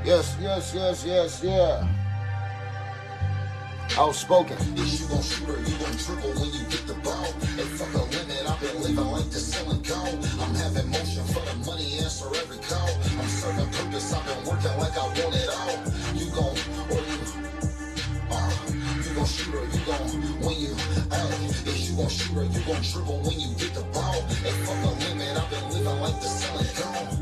Yeah. OutSpokin. Is you gon' shoot her, you gon' dribble when you get the ball. Hey, fuck a limit, I've been living like the ceiling gold. I'm having motion for the money, answer every call. I'm serving purpose, I've been working like I want it all. You gon' shoot her, you gon' when you, is you gon' shoot her, you gon' dribble when you get the ball. Hey, fuck a limit, I've been living like the ceiling gold.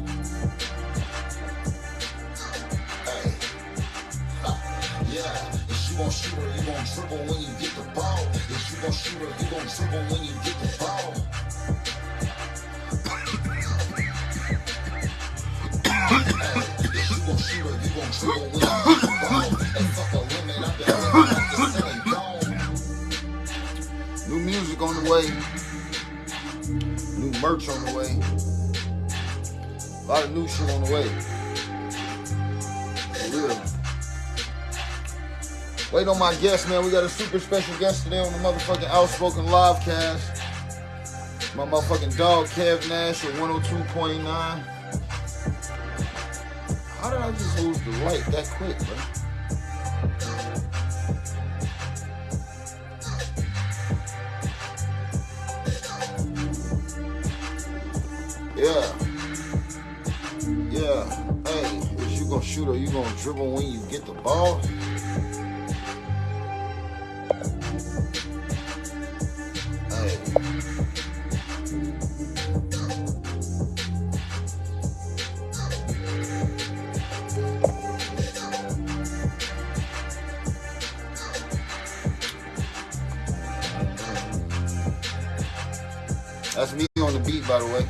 Hey, yeah. You gon' shoot her, you gon' dribble when you get the ball. If you gon' shoot her, you gon' dribble when you get the ball. If you gon' shoot her, you gon' dribble when you get the ball. And fuck a limit, I've been living like the selling gone. New music on the way. New merch on the way. A lot of new shit on the way. For real. Wait on my guest, man. We got a super special guest today on the motherfucking OutSpokin livecast. My motherfucking dog, Kev Nash at 102.9. How did I just lose the light that quick, bro? Yeah. Hey, if you gonna shoot her, you gonna dribble when you get the ball? That's me on the beat, by the way.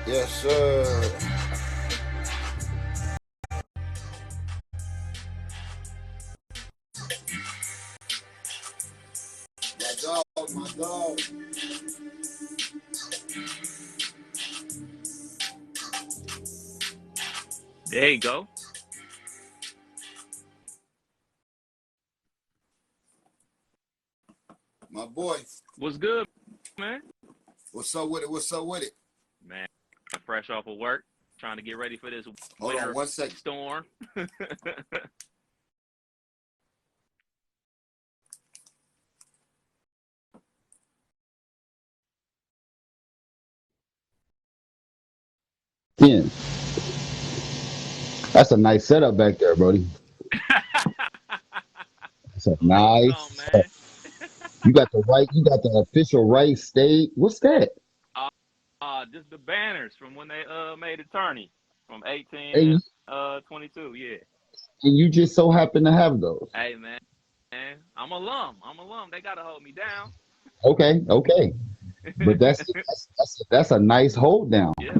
Yes, sir. My dog. There you go. My boy. What's good, man? What's up with it? Man, fresh off of work, trying to get ready for this Hold on 1 second. Storm. Yeah. That's a nice setup back there, Brody. That's a nice. Man. You got the official right state. What's that? Just the banners from when they made Attorney from 18 and 22, yeah. And you just so happen to have those. Hey, man, I'm alum. They gotta hold me down. Okay. But that's a nice hold down. Yeah,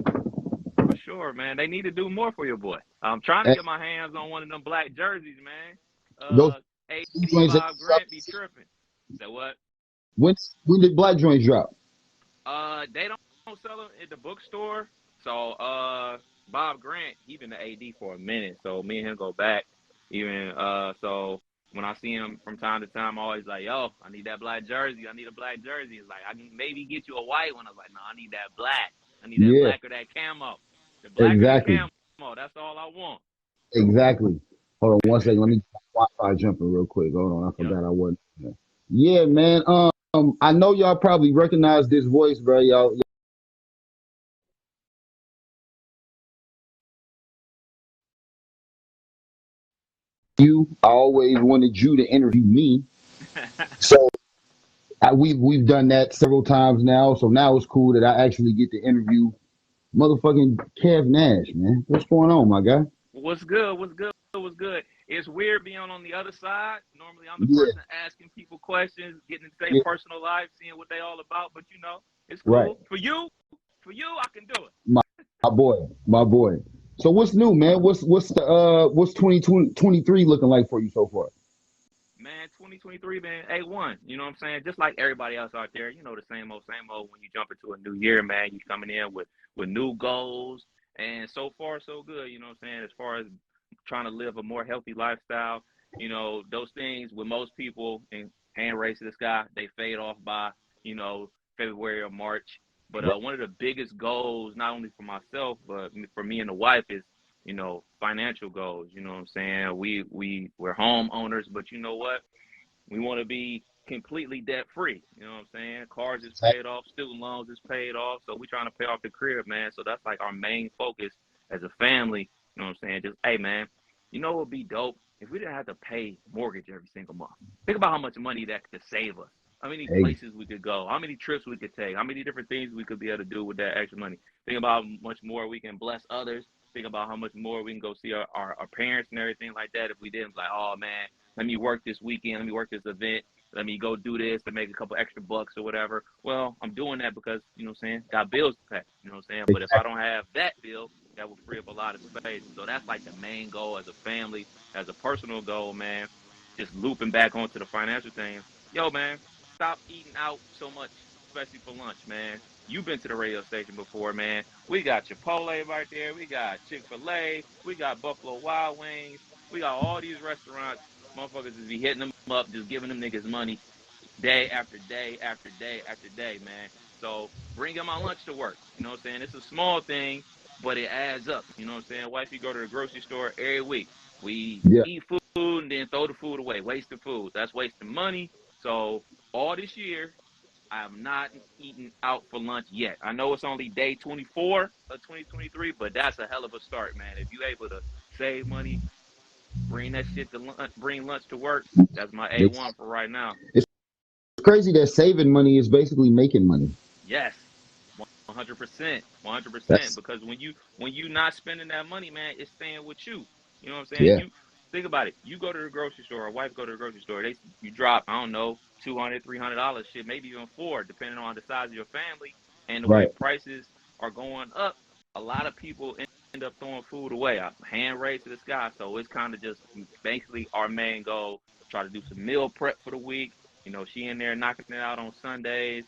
for sure, man. They need to do more for your boy. I'm trying to get my hands on one of them black jerseys, man. 85 Grant be tripping. So what? When did black joints drop? They don't sell them at the bookstore. So Bob Grant, he been the AD for a minute. So me and him go back. Even so when I see him from time to time, I'm always like, yo, I need that black jersey. I need a black jersey. It's like, I can maybe get you a white one. I was like, no, I need that black. I need that black or that camo. The black or the camo. That's all I want. Exactly. Hold on 1 second. Let me get my Wi-Fi jumping real quick. Hold on. I forgot I wasn't. Yeah, man. I know y'all probably recognize this voice, bro. Y'all. I always wanted you to interview me. So we've done that several times now. So now it's cool that I actually get to interview motherfucking Kev Nash, man. What's going on, my guy? What's good? It's weird being on the other side. Normally, I'm the person asking people questions, getting into their personal life, seeing what they all about. But you know, it's cool. Right. For you, I can do it. My boy. So what's new, man? What's 2023 looking like for you so far? Man, 2023 been A1. You know what I'm saying? Just like everybody else out there, you know, the same old. When you jump into a new year, man, you coming in with new goals, and so far so good. You know what I'm saying? As far as trying to live a more healthy lifestyle, you know, those things with most people, and hand raise to the sky, they fade off by, you know, February or March. But Right. one of the biggest goals, not only for myself, but for me and the wife, is financial goals. You know what I'm saying? We're homeowners, but you know what? We want to be completely debt free. You know what I'm saying? Cars is paid off, student loans is paid off, so we're trying to pay off the crib, man. So that's like our main focus as a family. You know what I'm saying? Just, hey, man, what would be dope if we didn't have to pay mortgage every single month? Think about how much money that could save us. How many Hey, places we could go? How many trips we could take? How many different things we could be able to do with that extra money? Think about how much more we can bless others. Think about how much more we can go see our parents and everything like that if we didn't. Like, oh man, let me work this weekend, let me work this event, let me go do this to make a couple extra bucks or whatever. Well, I'm doing that because, what I'm saying, got bills to pay, what I'm saying? But if I don't have that bill, that would free up a lot of space. So that's like the main goal as a family, as a personal goal, man. Just looping back onto the financial thing. Yo, man, stop eating out so much, especially for lunch, man. You've been to the radio station before, man. We got Chipotle right there. We got Chick-fil-A. We got Buffalo Wild Wings. We got all these restaurants. Motherfuckers just be hitting them up, just giving them niggas money day after day after day after day, man. So bringing my lunch to work. You know what I'm saying? It's a small thing, but it adds up. You know what I'm saying? Wifey go to the grocery store every week. We yeah, eat food and then throw the food away. Wasting food. That's wasting money. So all this year, I have not eaten out for lunch yet. I know it's only day 24 of 2023, but that's a hell of a start, man. If you're able to save money, bring that shit to lunch, bring lunch to work, that's my it's A1 for right now. it's crazy that saving money is basically making money. Yes, 100%, 100%. That's Because when you not spending that money, man, it's staying with you. You know what I'm saying? yeah, You think about it. You go to the grocery store, or wife go to the grocery store. You drop, I don't know, $200, $300, shit, maybe even four, depending on the size of your family and the way right. prices are going up. A lot of people end up throwing food away. Hand raised to the sky. So it's kind of just basically our main goal. Try to do some meal prep for the week. She in there knocking it out on Sundays.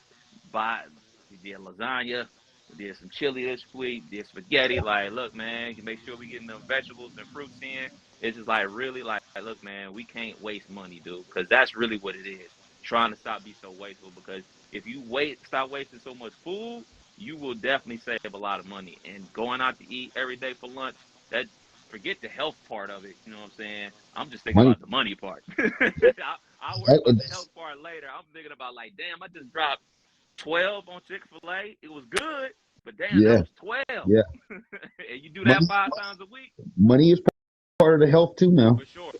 We did lasagna. We did some chili this week. Did spaghetti. Like, look, man, you make sure we getting them vegetables and fruits in. It's just like really like, look, man, we can't waste money, dude, because that's really what it is. Trying to stop being so wasteful, because if you stop wasting so much food, you will definitely save a lot of money. And going out to eat every day for lunch, that forget the health part of it. You know what I'm saying? I'm just thinking Money. about the money part. I'll worry about the health part later. I'm thinking about like, damn, I just dropped 12 on Chick-fil-A. It was good, but damn, that Yeah, was 12. yeah. And you do that Money, 5 times a week? money is part of the health too. Now For sure,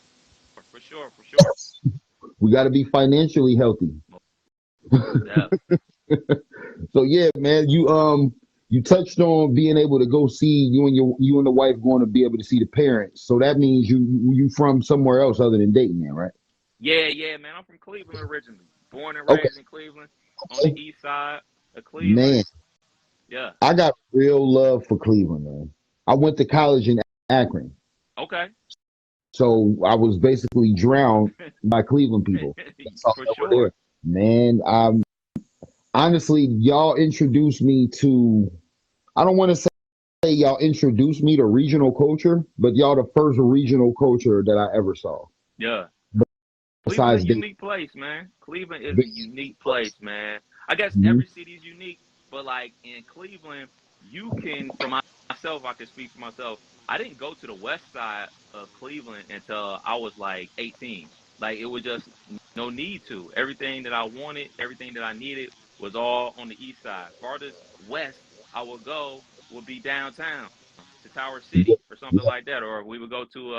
for sure, for sure. we got to be financially healthy. Most deaf. So yeah, man, you touched on being able to go see you and the wife going to be able to see the parents. So that means you from somewhere else other than Dayton, man, right? Yeah, yeah, man. I'm from Cleveland originally. Born and Okay, raised in Cleveland, on the east side of Cleveland. man, Yeah. I got real love for Cleveland, man. I went to college in Akron, Okay. so I was basically drowned by Cleveland people. That's all For that were sure. there, man. Honestly, y'all introduced me to. I don't want to say y'all introduced me to regional culture, but y'all the first regional culture that I ever saw. Yeah. Cleveland's a Besides unique place, man. Cleveland is a Dayton. unique place, man. I guess Mhm. every city is unique, but like in Cleveland, you can, for myself, I can speak for myself. I didn't go to the west side of Cleveland until I was like 18. Like it was just no need to. Everything that I wanted, everything that I needed was all on the east side. Farthest west I would go would be downtown to Tower Yeah, City or something like that, or we would go to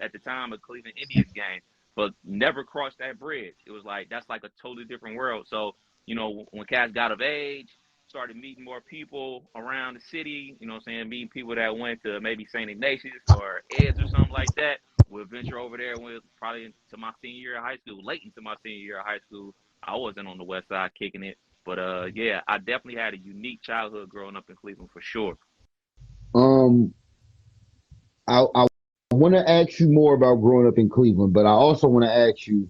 at the time a Cleveland Indians game, but never crossed that bridge. It was like that's like a totally different world. So when cats got of age, started meeting more people around the city. You know what I'm saying? Meeting people that went to maybe St. Ignatius or Eds or something like that. We'll venture over there with probably into my senior year of high school, late into my senior year of high school. I wasn't on the west side kicking it. But yeah, I definitely had a unique childhood growing up in Cleveland for sure. Um, I want to ask you more about growing up in Cleveland, but I also want to ask you,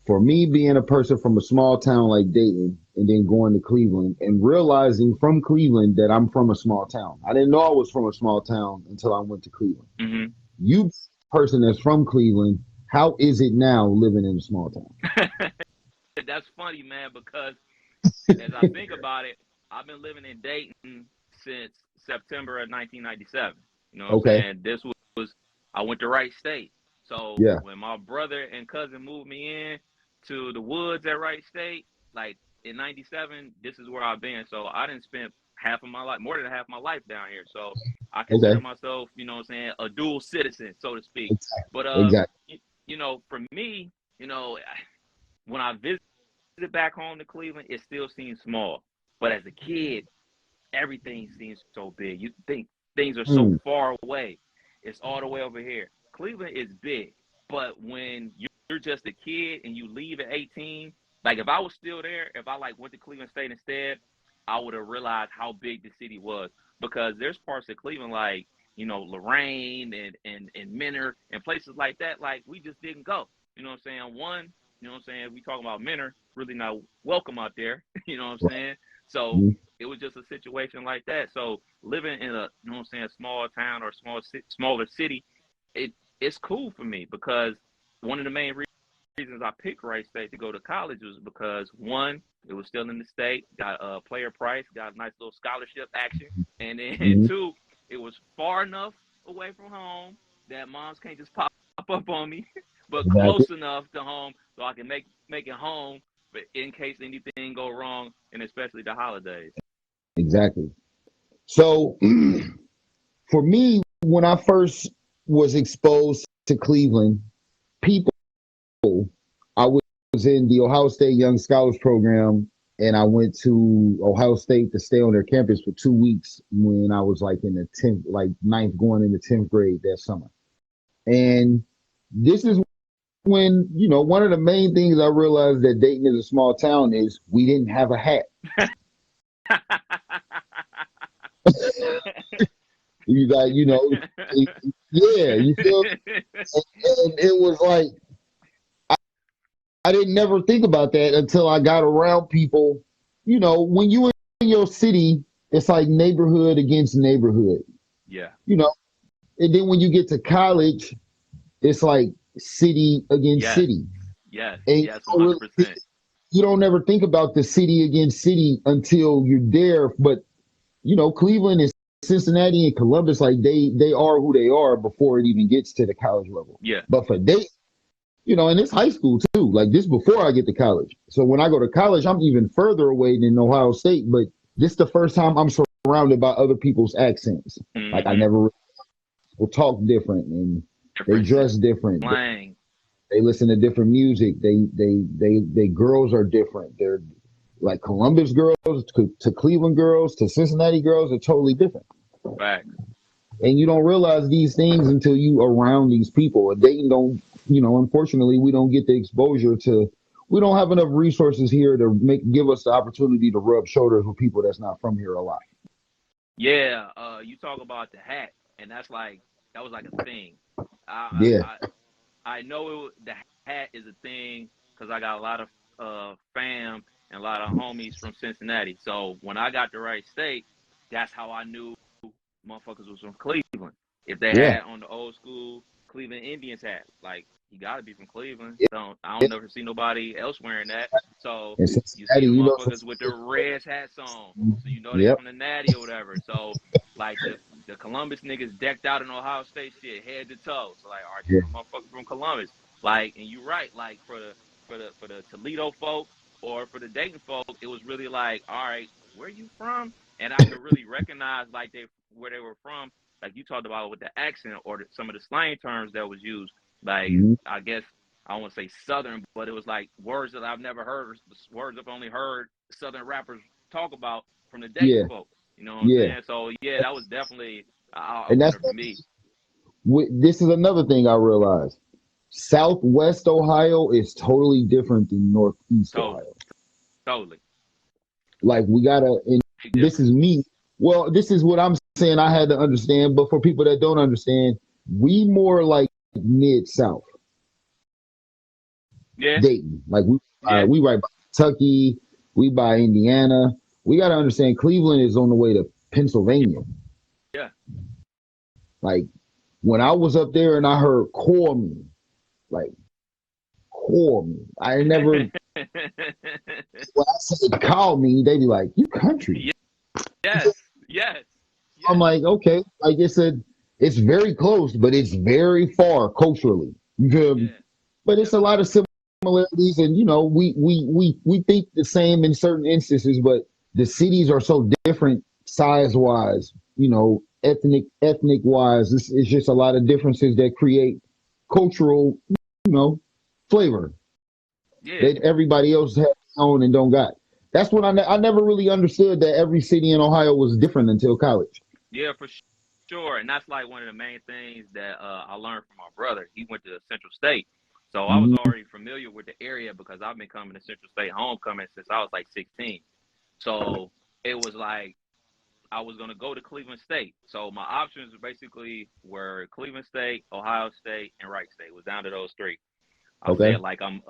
for me being a person from a small town like Dayton, and then going to Cleveland and realizing from Cleveland that I'm from a small town. I didn't know I was from a small town until I went to Cleveland. Hmm. You, person that's from Cleveland, how is it now living in a small town? That's funny, man, because as I think about it, I've been living in Dayton since September of 1997. You know what I'm Okay. saying? This was I went to Wright State. So Yeah. when my brother and cousin moved me in to the woods at Wright State, like in '97, this is where I've been. So I didn't spend half of my life, more than half of my life down here. So I consider Okay. myself, you know what I'm saying, a dual citizen, so to speak. Exactly. But Exactly. you know, for me, you know, when I visit back home to Cleveland, it still seems small. But as a kid, everything seems so big. You think things are so Mm. far away. It's all the way over here. Cleveland is big, but when you're just a kid and you leave at 18, like if I was still there, if I like went to Cleveland State instead, I would have realized how big the city was because there's parts of Cleveland like, you know, Lorraine and Menor and places like that, like we just didn't go. You know what I'm saying? One, you know what I'm saying? We talking about Menor, really not welcome out there. You know what I'm Right. saying? So Mm. it was just a situation like that. So living in a, you know what I'm saying, small town or smaller city, it's cool for me because one of the main reasons I picked Wright State to go to college was because one, it was still in the state, got a player price, got a nice little scholarship action, and then Mm. two, it was far enough away from home that moms can't just pop up on me, but Exactly. close enough to home so I can make it home, but in case anything go wrong, and especially the holidays. Exactly. So for me, when I first was exposed to Cleveland, people, I was in the Ohio State Young Scholars Program, and I went to Ohio State to stay on their campus for 2 weeks when I was like in the 10th, like ninth, going into 10th grade that summer. And this is when, you know, one of the main things I realized that Dayton is a small town is we didn't have a hat. You got, you know, yeah, you feel, and it was like, I didn't never think about that until I got around people. You know, when you in your city, it's like neighborhood against neighborhood, Yeah. you know, and then when you get to college, it's like city against Yes. city. Yes. And Yes. 100%. you don't ever think about the city against city until you're there. But, you know, Cleveland and Cincinnati and Columbus, like they are who they are before it even gets to the college level. Yeah. But for Dayton, you know, and it's high school too. Like this before I get to college. So when I go to college, I'm even further away than Ohio State. But this is the first time I'm surrounded by other people's accents. Like I Mm-hmm. never will talk different and they Different dress different. slang. They listen to different music. They girls are different. They're like Columbus girls to Cleveland girls to Cincinnati girls are totally different. Facts. And you don't realize these things until you around these people. And they don't, you know, unfortunately, we don't get the exposure to. We don't have enough resources here to give us the opportunity to rub shoulders with people that's not from here a lot. Yeah. You talk about the hat, and that was like a thing. I Yeah. I I know the hat is a thing because I got a lot of fam and a lot of homies from Cincinnati. So when I got to Wright State, that's how I knew motherfuckers was from Cleveland. If they Yeah. had on the old school Cleveland Indians hat, like you got to be from Cleveland. Yeah. I don't never see nobody else wearing that. So In you see Cincinnati, the you know. motherfuckers with their red hats on, so you know they Yep. from the Natty or whatever. So like the Columbus niggas decked out in Ohio State shit, head to toe. So like, all right, these Yeah. are motherfuckers from Columbus. Like, and you right, like for the Toledo folk or for the Dayton folk, it was really like, all right, where you from? And I could really recognize like where they were from. Like you talked about with the accent or some of the slang terms that was used. Like Mm-hmm. I guess I don't want to say Southern, but it was like words that I've never heard, words I've only heard Southern rappers talk about from the Dayton Yeah. folk. You know what I'm Yeah. saying? So yeah, that was definitely a And that's winner for me. this is another thing I realized. Southwest Ohio is totally different than Northeast Totally, Ohio. totally, Like we gotta, and big this difference. is me. Well, this is what I'm saying. I had to understand, but for people that don't understand, we more like mid South, Yeah, Dayton. Like yeah, we right by Kentucky, we by Indiana. We gotta understand Cleveland is on the way to Pennsylvania. yeah. Like when I was up there and I heard "call me," like call me. I never when I said call me, they be like, "You country." I'm Yeah, like, okay, like I said, it's very close, but it's very far culturally. You feel me? yeah, But it's a lot definitely. of similarities, and we think the same in certain instances, but the cities are so different size wise, ethnic wise. It's just a lot of differences that create cultural, flavor Yeah, that everybody else has own and don't got. That's what I never really understood that every city in Ohio was different until college. yeah, for sure. And that's like one of the main things that I learned from my brother. He went to Central State. So I was Hmm. already familiar with the area because I've been coming to Central State homecoming since I was like 16. So it was like I was gonna go to Cleveland State. So my options basically were Cleveland State, Ohio State, and Wright State. It was down to those three. I Okay. said like I'm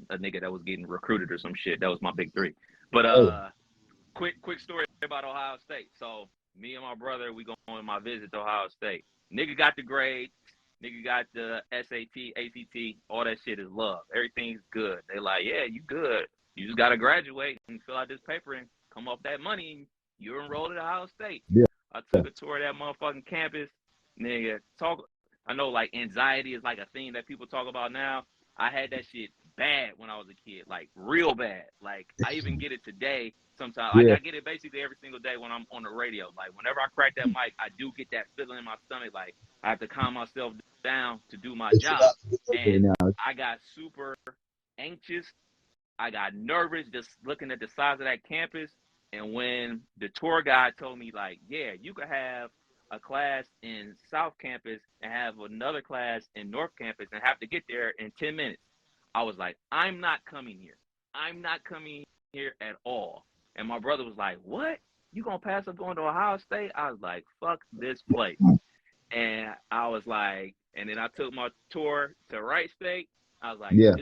a nigga that was getting recruited or some shit. That was my big three. But Hey. quick story about Ohio State. So me and my brother, we going on my visit to Ohio State. Nigga got the grades. Nigga got the SAT, ACT. All that shit is love. Everything's good. They like, yeah, you good. You just gotta graduate and fill out this paper and come off that money. And you're enrolled at Ohio State. Yeah. I took a tour of that motherfucking campus. Nigga, talk. I know like anxiety is like a thing that people talk about now. I had that shit bad when I was a kid, like real bad. Like I even get it today sometimes. Like Yeah. I get it basically every single day when I'm on the radio. Like whenever I crack that mic, I do get that feeling in my stomach. Like I have to calm myself down to do my It's job. okay And now. I got super anxious. I got nervous just looking at the size of that campus. And when the tour guide told me, like, yeah, you could have a class in South Campus and have another class in North Campus and have to get there in 10 minutes, I was like, I'm not coming here. I'm not coming here at all. And my brother was like, what? You gonna pass up going to Ohio State? I was like, fuck this place. And I was like, and then I took my tour to Wright State. I was like, Yeah.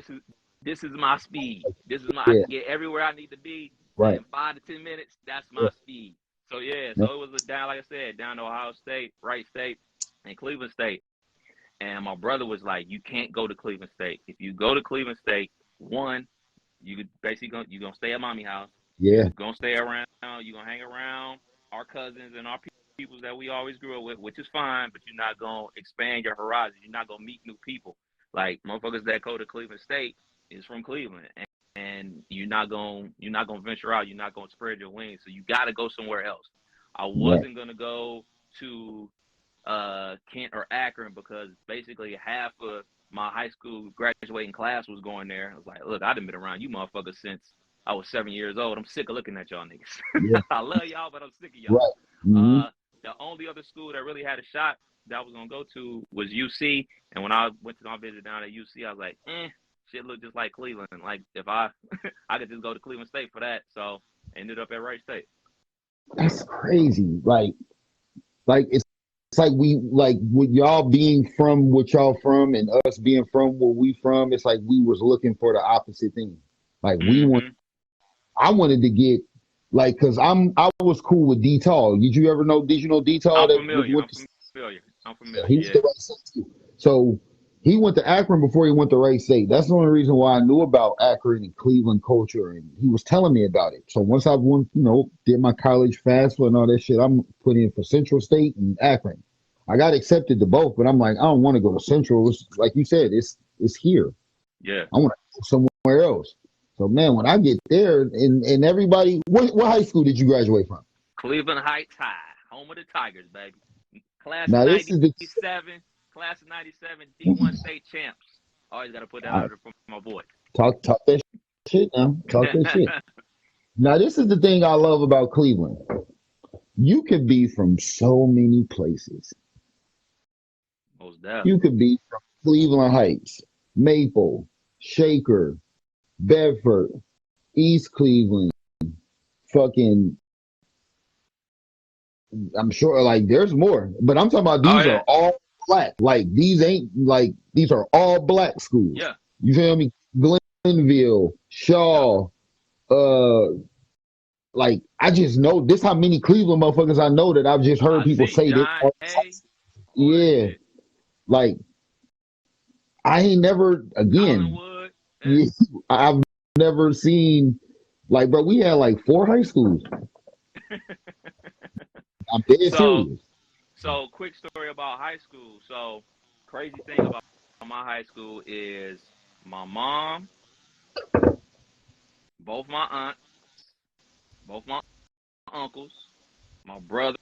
this is my speed. This is my I Yeah. can get everywhere I need to be Right. in 5 to 10 minutes. That's Yeah. my speed. So yeah, Yeah. so it was down like I said, down to Ohio State, Wright State, and Cleveland State. And my brother was like, you can't go to Cleveland State. If you go to Cleveland State, one, you could basically you're gonna stay at mommy house. You're Yeah. gonna stay around. You're gonna hang around our cousins and our peoples that we always grew up with, which is fine. But you're not gonna expand your horizon. You're not gonna meet new people. Like motherfuckers that go to Cleveland State is from Cleveland, and you're not gonna venture out. You're not gonna spread your wings. So you got to go somewhere else. I Right. wasn't gonna go to Kent or Akron because basically half of my high school graduating class was going there. I was like, look, I done been around you motherfuckers since I was 7 years old. I'm sick of looking at y'all Yeah. niggas. I love y'all, but I'm sick of y'all. Right. Hmm. The only other school that really had a shot that I was gonna go to was UC. And when I went to my visit down at UC, I was like, shit look just like Cleveland. Like if I I could just go to Cleveland State for that. So ended up at Wright State. That's crazy. Like it's like we like with y'all being from what y'all from and us being from where we from. It's like we was looking for the opposite thing. Like Mm-hmm. I wanted to get like because I was cool with D Tall. Did you know D Tall I'm that was familiar. with I'm familiar. I'm familiar. he was Yeah. the right state too. So he went to Akron before he went to Wright State. That's the only reason why I knew about Akron and Cleveland culture, and he was telling me about it. So once I went, did my college FAFSA and all that shit, I'm put in for Central State and Akron. I got accepted to both, but I'm like, I don't want to go to Central. It's, like you said, it's here. Yeah. I want to go somewhere else. So man, when I get there, and everybody, what high school did you graduate from? Cleveland Heights High, home of the Tigers, baby. Class of Now this is the '97, class of '97, D1 state champs. Always got to put that I, out there for my boy. talk that shit now. Talk that shit. Now this is the thing I love about Cleveland. You could be from so many places. Most deaf. You could be from Cleveland Heights, Maple, Shaker, Bedford, East Cleveland, fucking. I'm sure like there's more, but I'm talking about Oh these yeah, are all black. Like these ain't like these are all black schools. yeah, You feel me? Glenville, yep. Shaw, uh, like I just know this how many Cleveland motherfuckers I know that I've just heard I people see say this. John Hay, all that Yeah, shit. like I ain't never again. Collinwood. Yeah. Yeah, I've never seen like, bro. We had like four high schools, I'm dead So, serious. quick story about high school. So, crazy thing about my high school is my mom, both my aunts, both my uncles, my brother,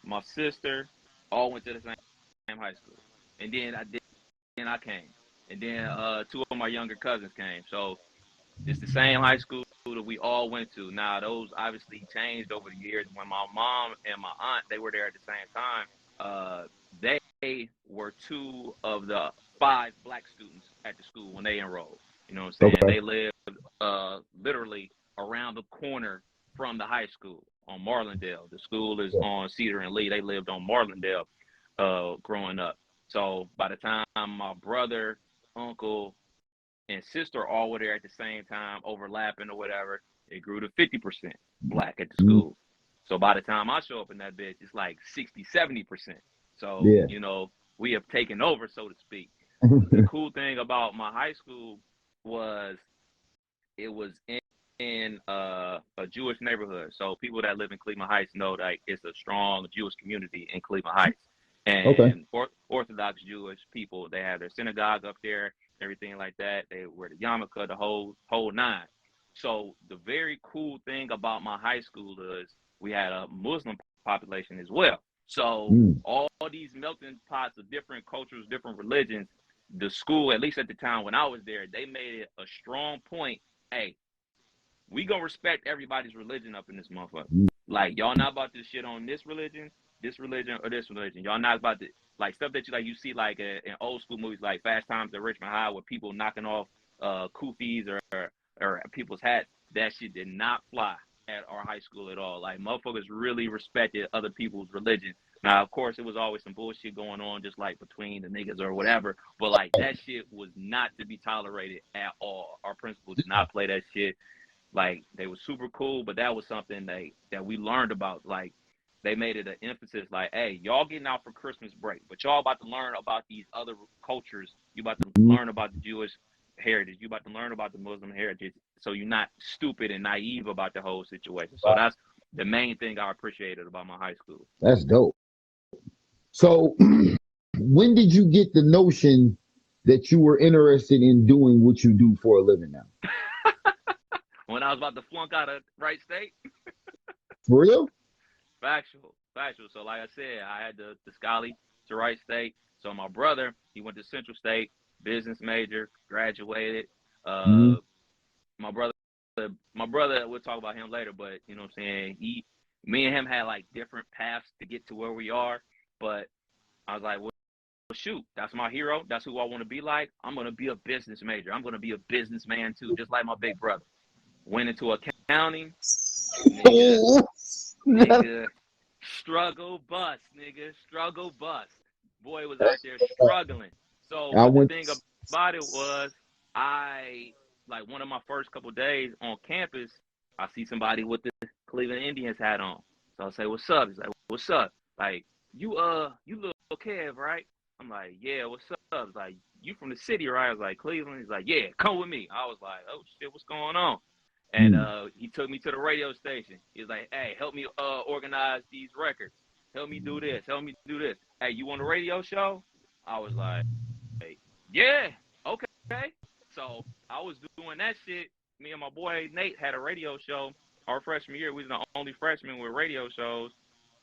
my sister, all went to the same high school. And then I came. And then two of my younger cousins came. So it's the same high school that we all went to. Now those obviously changed over the years. When my mom and my aunt, they were there at the same time. They were two of the five black students at the school when they enrolled. You know what I'm saying? Okay. They lived literally around the corner from the high school on Marlindale. The school is on Cedar and Lee. They lived on Marlindale growing up. So by the time my brother, uncle, and sister all were there at the same time, overlapping or whatever, it grew to 50% black at the Mm, school. So by the time I show up in that bitch, it's like 60, 70%. So, yeah. we have taken over, so to speak. The cool thing about my high school was it was in a Jewish neighborhood. So people that live in Cleveland Heights know that it's a strong Jewish community in Cleveland Heights. Okay. And Orthodox Jewish people, they have their synagogue up there, everything like that. They wear the yarmulke, the whole nine. So the very cool thing about my high school is we had a Muslim population as well. So Mm, all these melting pots of different cultures, different religions, the school, at least at the time when I was there, they made it a strong point. Hey, we gonna respect everybody's religion up in this motherfucker. mm, Like y'all not about to shit on this religion, or this religion. Y'all not about to like stuff that you see like in old school movies like Fast Times at Richmond High with people knocking off kufis or people's hats. That shit did not fly at our high school at all. Like motherfuckers really respected other people's religion. Now, of course, it was always some bullshit going on, just like between the niggas or whatever. But like that shit was not to be tolerated at all. Our principal did not play that shit. Like they were super cool, but that was something that we learned about. Like they made it an emphasis, like, hey, y'all getting out for Christmas break, but y'all about to learn about these other cultures. You about to mm. learn about the Jewish heritage. You about to learn about the Muslim heritage. So you're not stupid and naive about the whole situation. So that's the main thing I appreciated about my high school. That's dope. So, when did you get the notion that you were interested in doing what you do for a living now? When I was about to flunk out of Wright State. For real? Factual. So like I said, I had the Scally to Wright State. So my brother, he went to Central State, business major, graduated. Mm, Uh, my brother, we'll talk about him later, but you know what I'm saying? Me and him had like different paths to get to where we are. But I was like, well, shoot, that's my hero. That's who I want to be like. I'm going to be a business major. I'm going to be a businessman too, just like my big brother. Went into accounting, nigga. Nigga, struggle bust, nigga, struggle bust. Boy was out there struggling. So, I but the went. thing about it was, I like one of my first couple days on campus, I see somebody with the Cleveland Indians hat on. So I say, "What's up?" He's like, "What's up?" Like, you little Kev, right? I'm like, "Yeah, what's up?" He's like, "You from the city, right?" I was like, "Cleveland." He's like, "Yeah, come with me." I was like, "Oh shit, what's going on?" And Mm, he took me to the radio station. He's like, "Hey, help me organize these records. Help me do this. Help me do this. Hey, you want a radio show?" I was like, "Yeah, okay." So I was doing that shit. Me and my boy Nate had a radio show our freshman year. We were the only freshmen with radio shows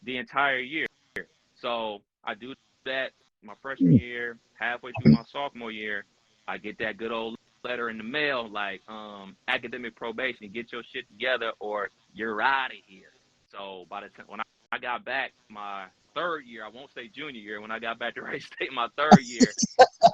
the entire year. So I do that my freshman mm. year, halfway through my sophomore year, I get that good old letter in the mail like academic probation, get your shit together or you're out of here. So by the time when I got back my third year, I won't say junior year, when I got back to Wright State my third year,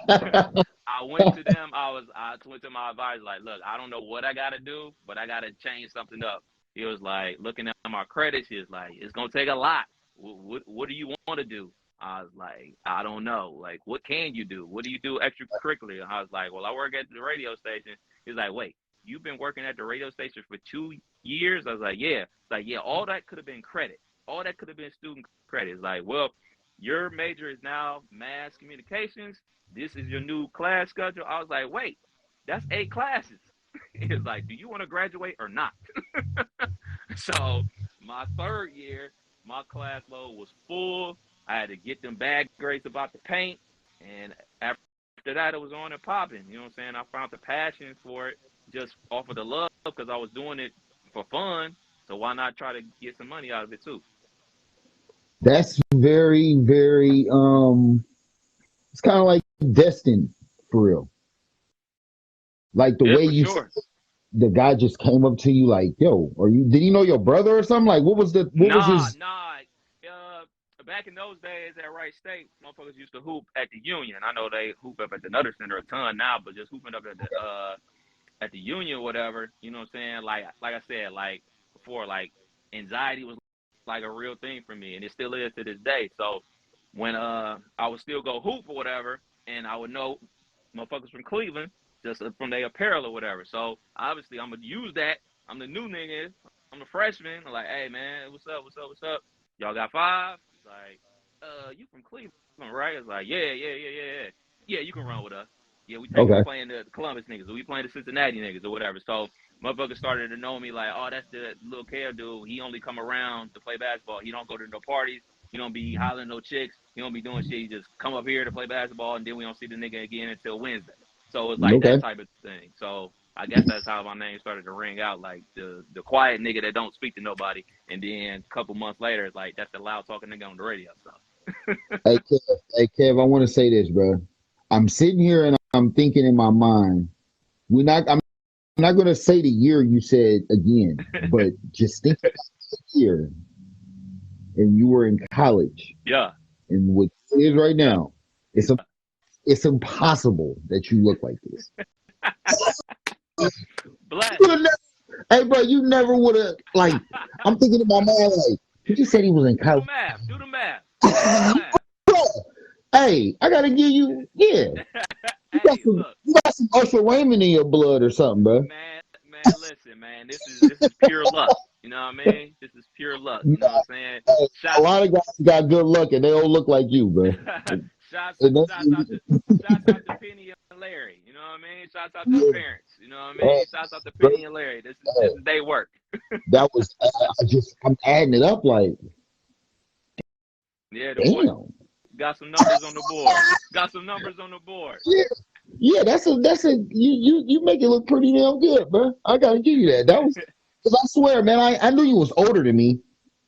I went to them. I went to my advisor like, look, I don't know what I gotta do, but I gotta change something up. He was like, looking at my credits, he was like, it's gonna take a lot. What do you want to do? I was like, I don't know. Like, what can you do? What do you do extracurricularly? I was like, well, I work at the radio station. He's like, wait, you've been working at the radio station for 2 years? I was like, yeah. It's like, yeah, all that could have been credit. All that could have been student credit. It's like, well, your major is now mass communications. This is your new class schedule. I was like, wait, that's 8 classes. He was like, do you want to graduate or not? So my third year, my class load was full. I had to get them bad grades about the paint, and after that, it was on and popping. You know what I'm saying? I found the passion for it just off of the love because I was doing it for fun. So why not try to get some money out of it too? That's very, very it's kind of like destined for real. Like the Yeah, way for you sure. the guy just came up to you like, yo, are you did he know your brother or something? Like what was Nah, his nah. Back in those days at Wright State, motherfuckers used to hoop at the Union. I know they hoop up at the Nutter Center a ton now, but just hooping up at the Union or whatever, you know what I'm saying? Like I said, like before, like anxiety was like a real thing for me, and it still is to this day. So when I would still go hoop or whatever, and I would know motherfuckers from Cleveland just from their apparel or whatever. So obviously I'm gonna use that. I'm the new nigga. I'm the freshman. I'm like, hey man, what's up? What's up? What's up? Y'all got five? It's like, you from Cleveland, right? It's like, yeah. Yeah, you can run with us. Yeah, we okay. playing the Columbus niggas, or we playing the Cincinnati niggas, or whatever. So motherfuckers started to know me like, oh, that's the little Kev dude. He only come around to play basketball. He don't go to no parties. He don't be hollering no chicks. He don't be doing shit. He just come up here to play basketball, and then we don't see the nigga again until Wednesday. So it's like that Okay. type of thing. So I guess that's how my name started to ring out, like the quiet nigga that don't speak to nobody, and then a couple months later, it's like that's the loud talking nigga on the radio. So Hey Kev, I want to say this, bro. I'm sitting here and I'm thinking in my mind, I'm not gonna say the year you said again, but just think about the year and you were in college yeah, and what it is right yeah, now, it's it's impossible that you look like this. bless. You would've Hey, bro, you never would have like. I'm thinking in my mind like he just said he was in Do the college. math. Do the math. Do the math. Bro, hey, I gotta give you, yeah. Hey, look, You got some Usher Raymond in your blood or something, bro. man, listen, man. This is pure luck. You know what I mean? This is pure luck. You know what I'm saying? A Shots lot of guys got good luck and they don't look like you, bro. shots And shots out to shots out to Penny and Larry. You know what I mean? Shouts out to the yeah, parents. You know what I uh, mean? Shouts out to bro, Penny and Larry. This is their work. that was I'm adding it up like, Yeah, the boy damn. got some numbers on the board. Got some numbers on the board. Yeah, yeah, that's a you make it look pretty damn good, bro. I gotta give you that. That was because I swear, man, I knew you was older than me,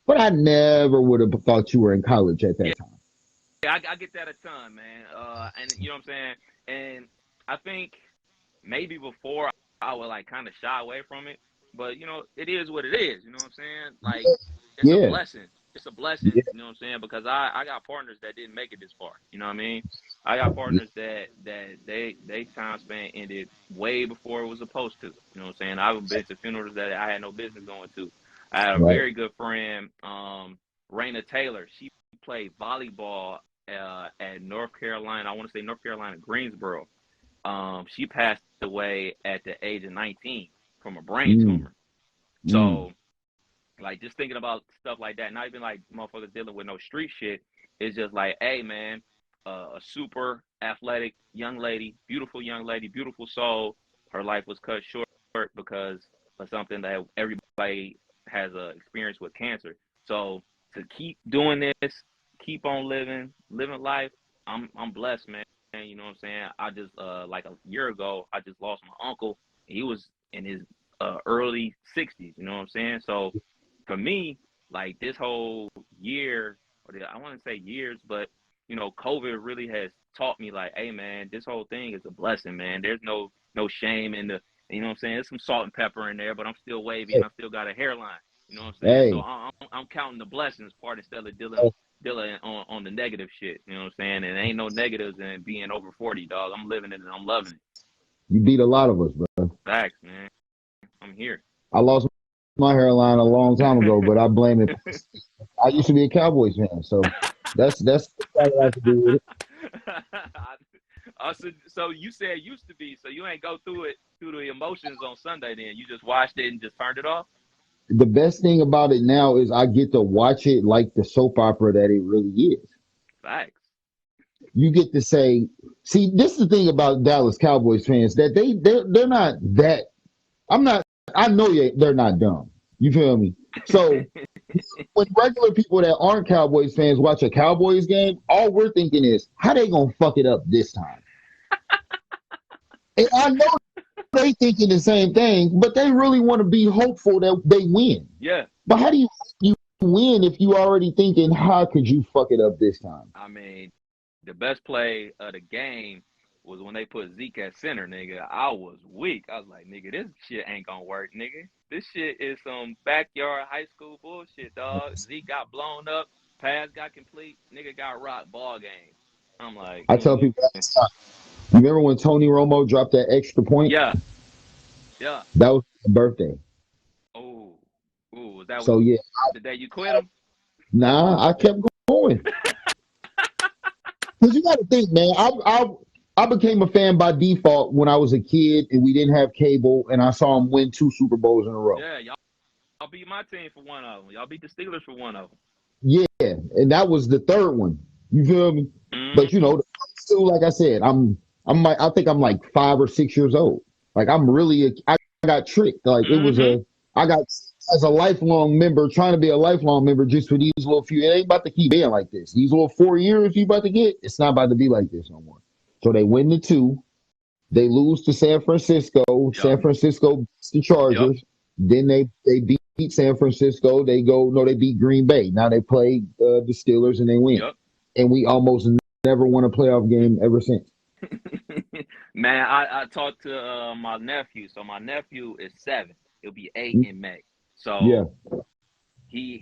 but I never would have thought you were in college at Yeah, that time. I get that a ton, man. And you know what I'm saying? And I think maybe before I would like kind of shy away from it, but it is what it is. You know what I'm saying? Like it's a Yeah, blessing. It's a blessing. yeah, You know what I'm saying? Because I got partners that didn't make it this far. You know what I mean? I got partners that they time span ended way before it was supposed to. You know what I'm saying? I've been to funerals that I had no business going to. I had a right. very good friend, Raina Taylor. She played volleyball at North Carolina. I want to say North Carolina Greensboro. She passed away at the age of 19 from a brain Mm, tumor. mm, So, like, just thinking about stuff like that, not even like motherfuckers dealing with no street shit. It's just like, hey, man, a super athletic young lady, beautiful soul. Her life was cut short because of something that everybody has a experience with cancer. So, to keep doing this, keep on living life, I'm blessed, man. You know what I'm saying? I just like a year ago, I just lost my uncle. He was in his early 60s. You know what I'm saying? So for me, like this whole year, I want to say years, but COVID really has taught me like, hey man, this whole thing is a blessing, man. There's no shame in the, you know what I'm saying? There's some salt and pepper in there, but I'm still wavy and I still got a hairline. You know what I'm saying? So hey, I'm counting the blessings part instead of hey, dealing on the negative shit. You know what I'm saying? And ain't no negatives in being over 40, dog. I'm living it and I'm loving it. you beat a lot of us, bro. Facts, man. I'm here. I lost my hairline a long time ago, but I blame it. I used to be a Cowboys fan, so that's what I have to do with it. So you said used to be, so you ain't go through it through the emotions on Sunday. Then you just watched it and just turned it off. The best thing about it now is I get to watch it like the soap opera that it really is. Facts. You get to say, see, this is the thing about Dallas Cowboys fans that they're not that. I'm not. I know they're not dumb. You feel me? So When regular people that aren't Cowboys fans watch a Cowboys game, all we're thinking is, how they gonna fuck it up this time? And I know they thinking the same thing, but they really want to be hopeful that they win. Yeah. But how do you win if you already thinking, how could you fuck it up this time? I mean, the best play of the game was when they put Zeke at center, nigga. I was weak. I was like, nigga, this shit ain't gonna work, nigga. This shit is some backyard high school bullshit, dog. Zeke got blown up, pass got complete, nigga got rocked, ball game. I'm like, I tell people, you remember when Tony Romo dropped that extra point? yeah, yeah. That was his birthday. Oh, was that So yeah, the day you quit him? nah, I kept going. Because you got to think, man. I became a fan by default when I was a kid and we didn't have cable, and I saw him win 2 Super Bowls in a row. Yeah, y'all beat my team for one of them. Y'all beat the Steelers for one of them. Yeah, and that was the third one. You feel me? Mm-hmm. But you know, the first two, like I said, I think I'm like 5 or 6 years old. Like I got tricked. Like it was I got as a lifelong member, trying to be a lifelong member just for these little few. It ain't about to keep being like this. These little 4 years you about to get, it's not about to be like this no more. So they win the 2. They lose to San Francisco. Yep. San Francisco beats the Chargers. Yep. Then they beat San Francisco. They beat Green Bay. Now they play the Steelers and they win. Yep. And we almost never won a playoff game ever since. Man, I talked to my nephew. So my nephew is 7. He'll be 8 in May. So yeah. He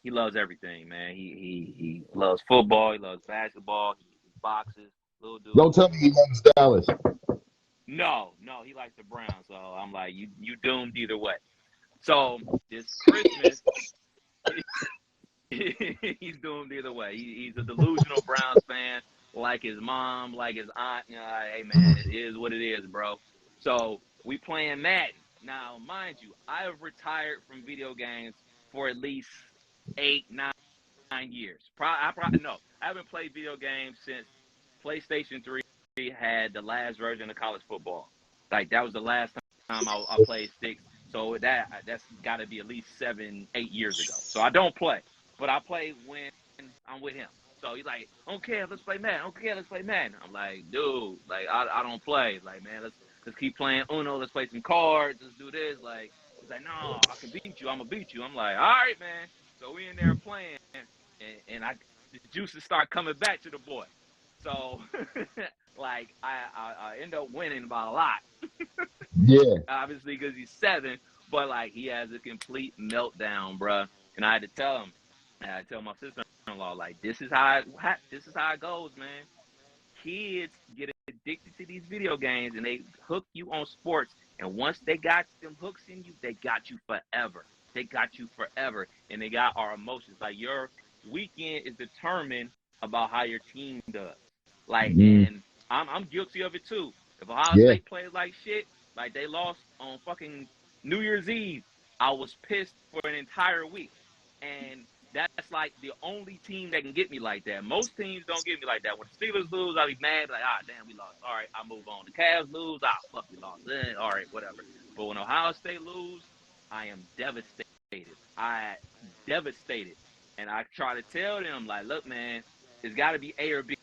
loves everything, man. He loves football. He loves basketball. He boxes. Little dude. Don't tell me he loves Dallas. No, he likes the Browns. So I'm like, you doomed either way. So this Christmas, he's doomed either way. He's a delusional Browns fan, like his mom, like his aunt. You know, hey man, it is what it is, bro. So we playing Madden. Now, mind you, I have retired from video games for at least 8, 9 years. I haven't played video games since PlayStation 3 had the last version of college football. Like, that was the last time I played sticks. So that's got to be at least 7, 8 years ago. So I don't play, but I play when I'm with him. So he's like, okay, let's play Madden. Okay, let's play Madden. I'm like, dude, like I don't play. Like, man, let's keep playing Uno. Let's play some cards. Let's do this. Like, he's like, no, I can beat you. I'm gonna beat you. I'm like, all right, man. So we in there playing, and the juices start coming back to the boy. So, like, I end up winning by a lot. Yeah. Obviously, because he's 7, but like he has a complete meltdown, bruh. And I had to tell him. I tell my sister-in-law, like, this is how it goes, man. Kids get addicted to these video games, and they hook you on sports. And once they got them hooks in you, they got you forever. They got you forever, and they got our emotions. Like, your weekend is determined about how your team does. Like, and I'm guilty of it too. If Ohio State plays like shit, like they lost on fucking New Year's Eve, I was pissed for an entire week. And that's like the only team that can get me like that. Most teams don't get me like that. When the Steelers lose, I'll be mad, like, damn, we lost. All right, I'll move on. The Cavs lose, fuck, we lost. All right, whatever. But when Ohio State lose, I am devastated. Devastated. And I try to tell them, like, look, man, it's got to be A or B.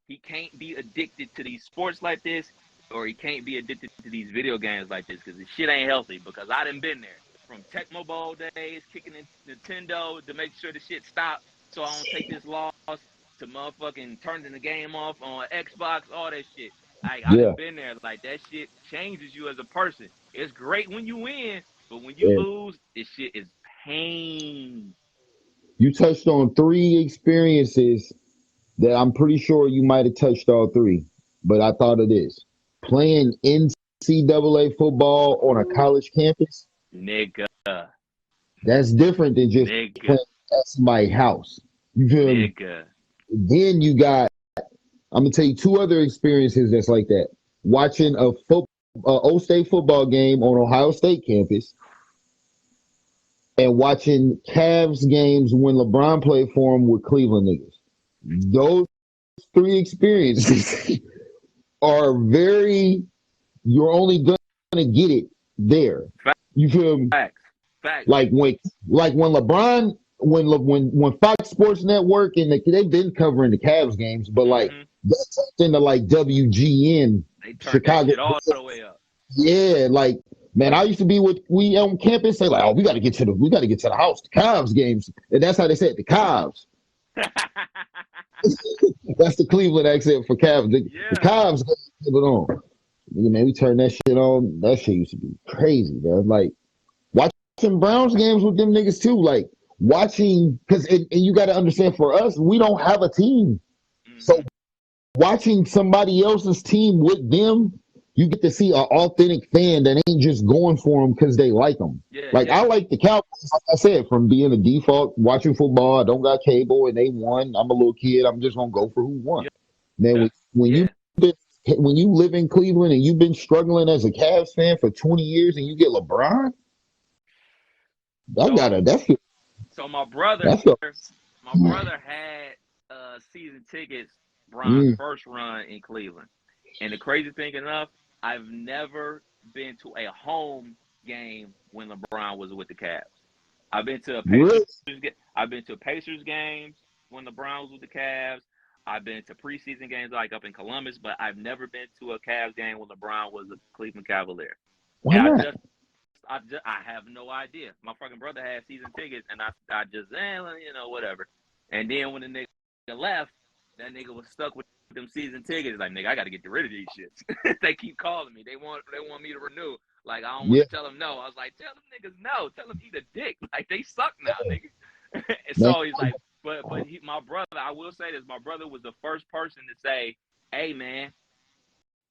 He can't be addicted to these sports like this, or he can't be addicted to these video games like this, because the shit ain't healthy, because I done been there. From Tecmo Bowl days, kicking in Nintendo to make sure the shit stops so I don't take this loss, to motherfucking turning the game off on Xbox, all that shit. I've been there. Like, that shit changes you as a person. It's great when you win, but when you lose, this shit is pain. You touched on 3 experiences that I'm pretty sure you might have touched all 3, but I thought of this. Playing NCAA football on a college campus. Nigga. That's different than just playing at somebody's house. You feel me? Then you got, I'm going to tell you 2 other experiences that's like that. Watching a O-State football game on Ohio State campus, and watching Cavs games when LeBron played for him with Cleveland niggas. Those 3 experiences are you're only going to get it there. You feel me? Facts. Facts. Like when LeBron, when Fox Sports Network and they've been covering the Cavs games, but like Hmm. that's into like WGN They turned that Chicago. shit all the way up. Yeah, like man, I used to be with we on campus say like, oh, we got to get to the house, the Cavs games, and that's how they say it, the Cavs. That's the Cleveland accent for Cavs. The Yeah. Cavs got to keep it on. Yeah, man, we turned that shit on. That shit used to be crazy, man. Like watching Browns games with them niggas too. Like watching because and you got to understand for us, we don't have a team, so Hmm. watching somebody else's team with them, you get to see an authentic fan that ain't just going for them because they like them. Yeah, Like I yeah, like the Cowboys, like I said, from being a default watching football. I don't got cable and they won. I'm a little kid. I'm just gonna go for who won. yeah, Then when you yeah. been, when you live in Cleveland and you've been struggling as a Cavs fan for 20 years and you get LeBron, that So, gotta that's so that's my brother had season tickets. Bron's mm, first run in Cleveland, and the crazy thing enough, I've never been to a home game when LeBron was with the Cavs. I've been to a Pacers. really I've been to Pacers games when LeBron was with the Cavs. I've been to preseason games like up in Columbus, but I've never been to a Cavs game when LeBron was a Cleveland Cavalier. why And not? I have no idea. My fucking brother had season tickets, and I just whatever. And then when the nigga left, that nigga was stuck with them season tickets. Like nigga, I got to get rid of these shits. They keep calling me. They want me to renew. Like I don't want Yeah, to tell them no. I was like, tell them niggas no. Tell them eat a dick. Like they suck now, nigga. And man. so he's like, my brother. I will say this. My brother was the first person to say, hey man,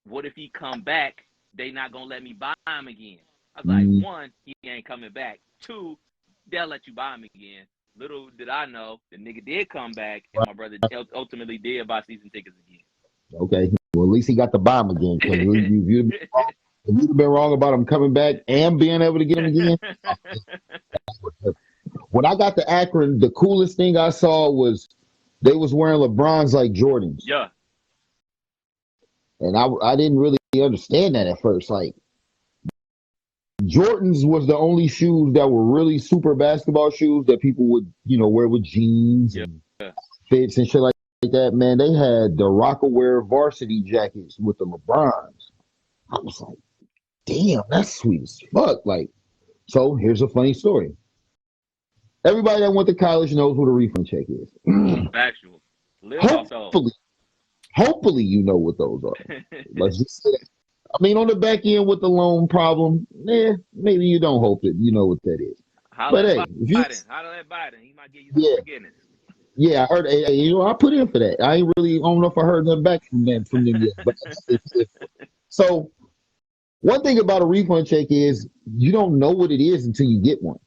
what if he come back? They not gonna let me buy him again. I was like, Mm, one, he ain't coming back. Two, they'll let you buy him again. Little did I know, the nigga did come back, and my brother ultimately did buy season tickets okay. Well, at least he got the bomb again because again. if you'd have been wrong about him coming back and being able to get him again. When I got to Akron, the coolest thing I saw was they was wearing LeBrons like Jordans, Yeah, and I didn't really understand that at first. Like Jordans was the only shoes that were really super basketball shoes that people would wear with jeans yeah, and fits and shit like that. Man, they had the Rockaware varsity jackets with the LeBrons. I was like, damn, that's sweet as fuck. Like, so here's a funny story. Everybody that went to college knows what a refund check is. factual. Live off those. hopefully, hopefully you know what those are. Let's just say that. I mean, on the back end with the loan problem, maybe you don't hope that you know what that is. Holla But at hey, if you, Biden. Holla at Biden. He might give you some yeah, forgiveness. yeah, I heard. Hey, I put in for that. I ain't really, I don't know if I heard nothing back from them yet. But so one thing about a refund check is you don't know what it is until you get one.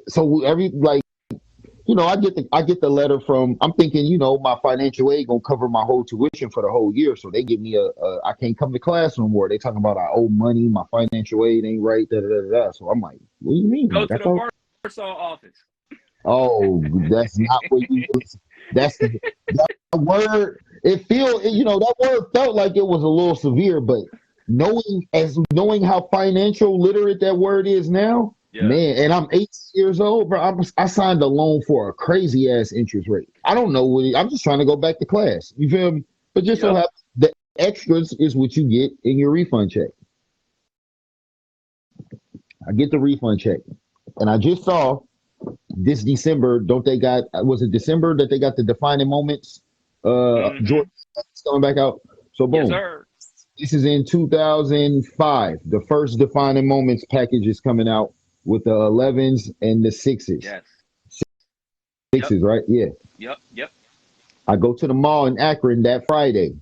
So I get the letter from. I'm thinking, my financial aid gonna cover my whole tuition for the whole year. So they give me I can't come to class no more. They talking about I owe money. My financial aid ain't right. Da da da da. So I'm like, what do you mean? Go Like to I the thought. Warsaw office. Oh, that's not what you. That's that word. That word felt like it was a little severe, but knowing how financial literate that word is now, Yeah. man. And I'm 18 years old, bro. I signed a loan for a crazy ass interest rate. I don't know I'm just trying to go back to class. You feel me? But just so Yep. happens the extras is what you get in your refund check. I get the refund check, and I just saw this December, don't they got was it December that they got the defining moments Mm-hmm. Jordan coming back out? So Yes, boom. sir. This is in 2005. The first defining moments package is coming out with the 11s and the 6s. Yes. Yep. 6s, right? Yeah. Yep. Yep. I go to the mall in Akron that Friday.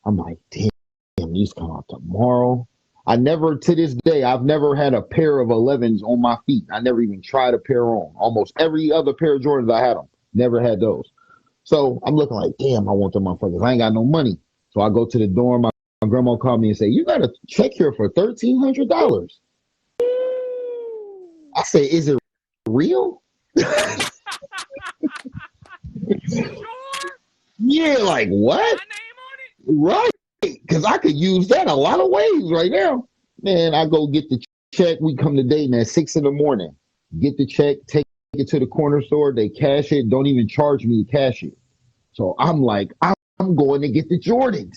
I'm like, damn, these come out tomorrow. I never, to this day, I've never had a pair of 11s on my feet. I never even tried a pair on. Almost every other pair of Jordans, I had them. Never had those. So I'm looking like, damn, I want them motherfuckers. I ain't got no money. So I go to the dorm. My grandma called me and say, you got a check here for $1,300. I say, is it real? You sure? Yeah, like Got what? my name on it? Right. Because I could use that a lot of ways right now. Man, I go get the check. We come to Dayton at 6 in the morning. Get the check, take it to the corner store. They cash it. Don't even charge me to cash it. So I'm like, I'm going to get the Jordans.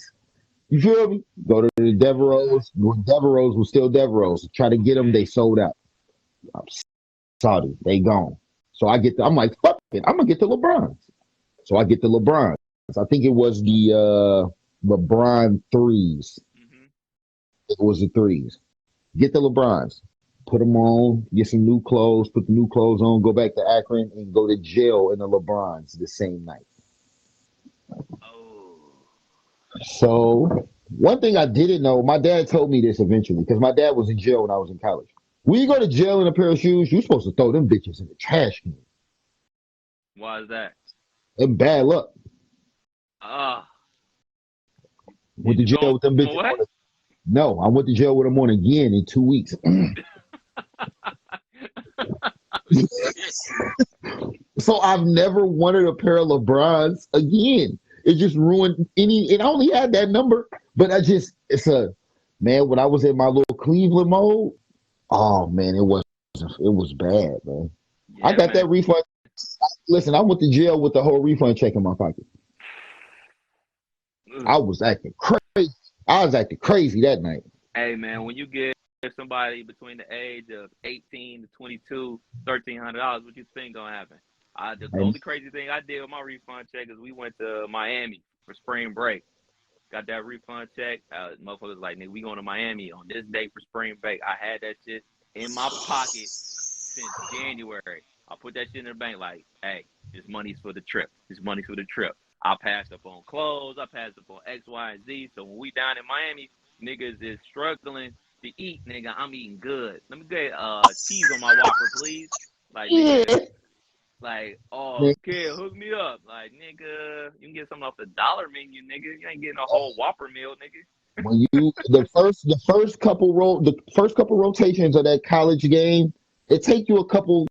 You feel me? Go to the Devereaux. When Devereaux was still Devereaux. Try to get them. They sold out. I'm sorry. They gone. So I'm like, fuck it. I'm going to get the LeBrons. So I get the LeBrons. I think it was the LeBron threes. Mm-hmm. It was the threes. Get the LeBrons. Put them on. Get some new clothes. Put the new clothes on. Go back to Akron and go to jail in the LeBrons the same night. Oh. So one thing I didn't know, my dad told me this eventually, because my dad was in jail when I was in college. When you go to jail in a pair of shoes, you're supposed to throw them bitches in the trash can. Why is that? And bad luck. Went to Did you jail throw with them them bitches. away? No, I went to jail with them on again in 2 weeks. So I've never wanted a pair of LeBrons again. It just ruined it only had that number, but man, when I was in my little Cleveland mode, oh man, it was bad, man. Yeah, I got man. that refund. Listen, I went to jail with the whole refund check in my pocket. I was acting crazy. I was acting crazy that night. Hey, man, when you give somebody between the age of 18 to 22 $1,300, what you think gonna happen? The only crazy thing I did with my refund check is we went to Miami for spring break. Got that refund check. Motherfuckers like, nigga, we going to Miami on this day for spring break. I had that shit in my pocket since January. I put that shit in the bank like, hey, this money's for the trip. This money's for the trip. I passed up on clothes. I passed up on X, Y, and Z. So when we down in Miami, niggas is struggling to eat, nigga. I'm eating good. Let me get cheese on my Whopper, please. Like, nigga, like, oh, kid, hook me up. Like, nigga, you can get something off the dollar menu, nigga. You ain't getting a whole Whopper meal, nigga. When the first couple rotations of that college game, it take you a couple,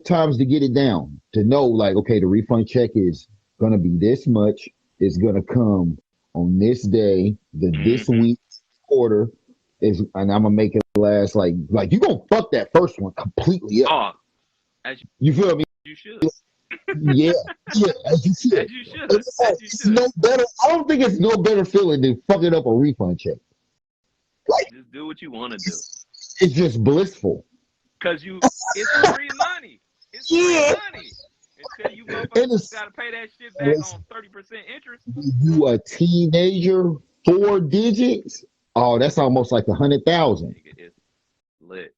times to get it down, to know like, okay, the refund check is gonna be this much. It's gonna come on this day, this week quarter is, and I'm gonna make it last like you gonna fuck that first one completely up. As you feel me? You should. Yeah, as you should. As you should. It's no better. I don't think it's no better feeling than fucking up a refund check. Like, just do what you want to do. It's just blissful. Cause it's free money. It's free money. Until you motherfuckers gotta pay that shit back on 30% interest. You a teenager, 4 digits? Oh, that's almost like 100,000. It's lit.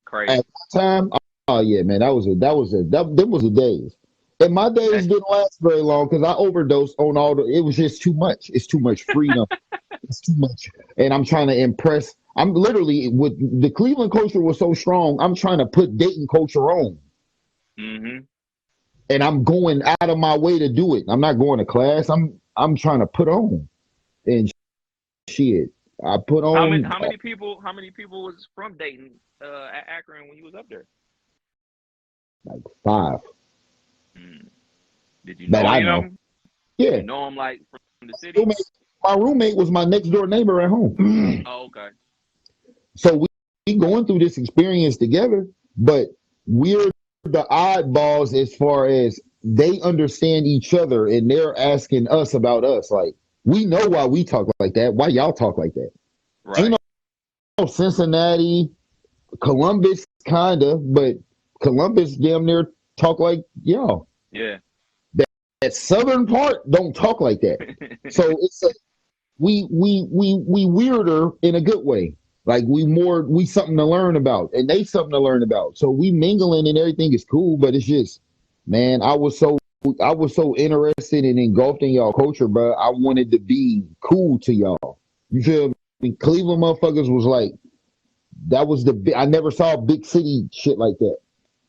Crazy. At one time, oh yeah, man, them was the days. And my days didn't last very long because I overdosed on it was just too much. It's too much freedom. It's too much. And I'm trying to impress. I'm literally, with the Cleveland culture was so strong, I'm trying to put Dayton culture on. Mm-hmm. And I'm going out of my way to do it. I'm not going to class. I'm trying to put on. And shit, I put on. How many people was from Dayton at Akron when you was up there? Like 5. Did you know any of them? Yeah. Did you know them like from the city? My roommate was my next door neighbor at home. Oh, okay. So we going through this experience together, but we're the oddballs as far as they understand each other and they're asking us about us. Like, we know why we talk like that. Why y'all talk like that? Right. Ain't no Cincinnati, Columbus, kinda, but Columbus damn near talk like y'all. Yeah. That southern part don't talk like that. So it's we weirder in a good way. Like we something to learn about, and they something to learn about. So we mingling and everything is cool, but it's just, man, I was so interested and engulfed in y'all culture, bro. I wanted to be cool to y'all. You feel me? Cleveland motherfuckers was like, that was I never saw big city shit like that.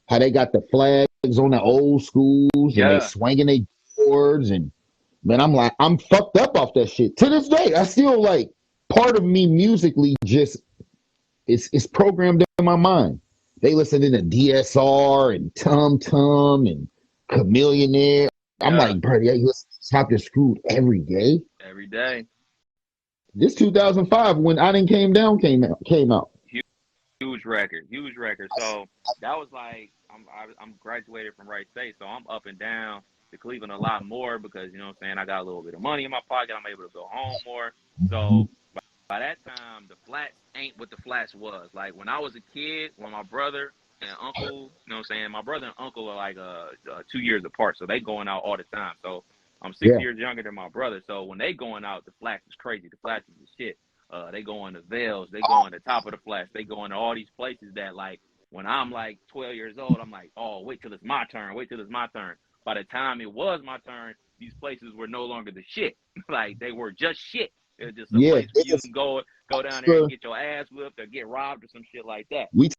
How they got the flags on the old schools and they swinging their boards, and man, I'm like, I'm fucked up off that shit. To this day, I still like, part of me musically just it's programmed in my mind. They listen to DSR and Tum Tum and Chameleonaire. I'm like, bro, they listen to Chopped Screwed every day. Every day. This 2005 when I Didn't Came Down came out. huge record, huge record. So that was like I'm graduated from Wright State, so I'm up and down to Cleveland a lot more because you know what I'm saying, I got a little bit of money in my pocket. I'm able to go home more. So by that time, the flats ain't what the flats was. Like when I was a kid, when my brother and uncle, you know what I'm saying, my brother and uncle are like 2 years apart, so they going out all the time. So I'm six Yeah. years younger than my brother. So when they going out, the flats is crazy. The flats is the shit. They go on the Vales, they go on the top of the flats, they go into all these places that like when I'm like 12 years old, I'm like, oh, wait till it's my turn, wait till it's my turn. By the time it was my turn, these places were no longer the shit. Like they were just shit. It was just a Yeah. place where you can go down there and get your ass whipped or get robbed or some shit like that. We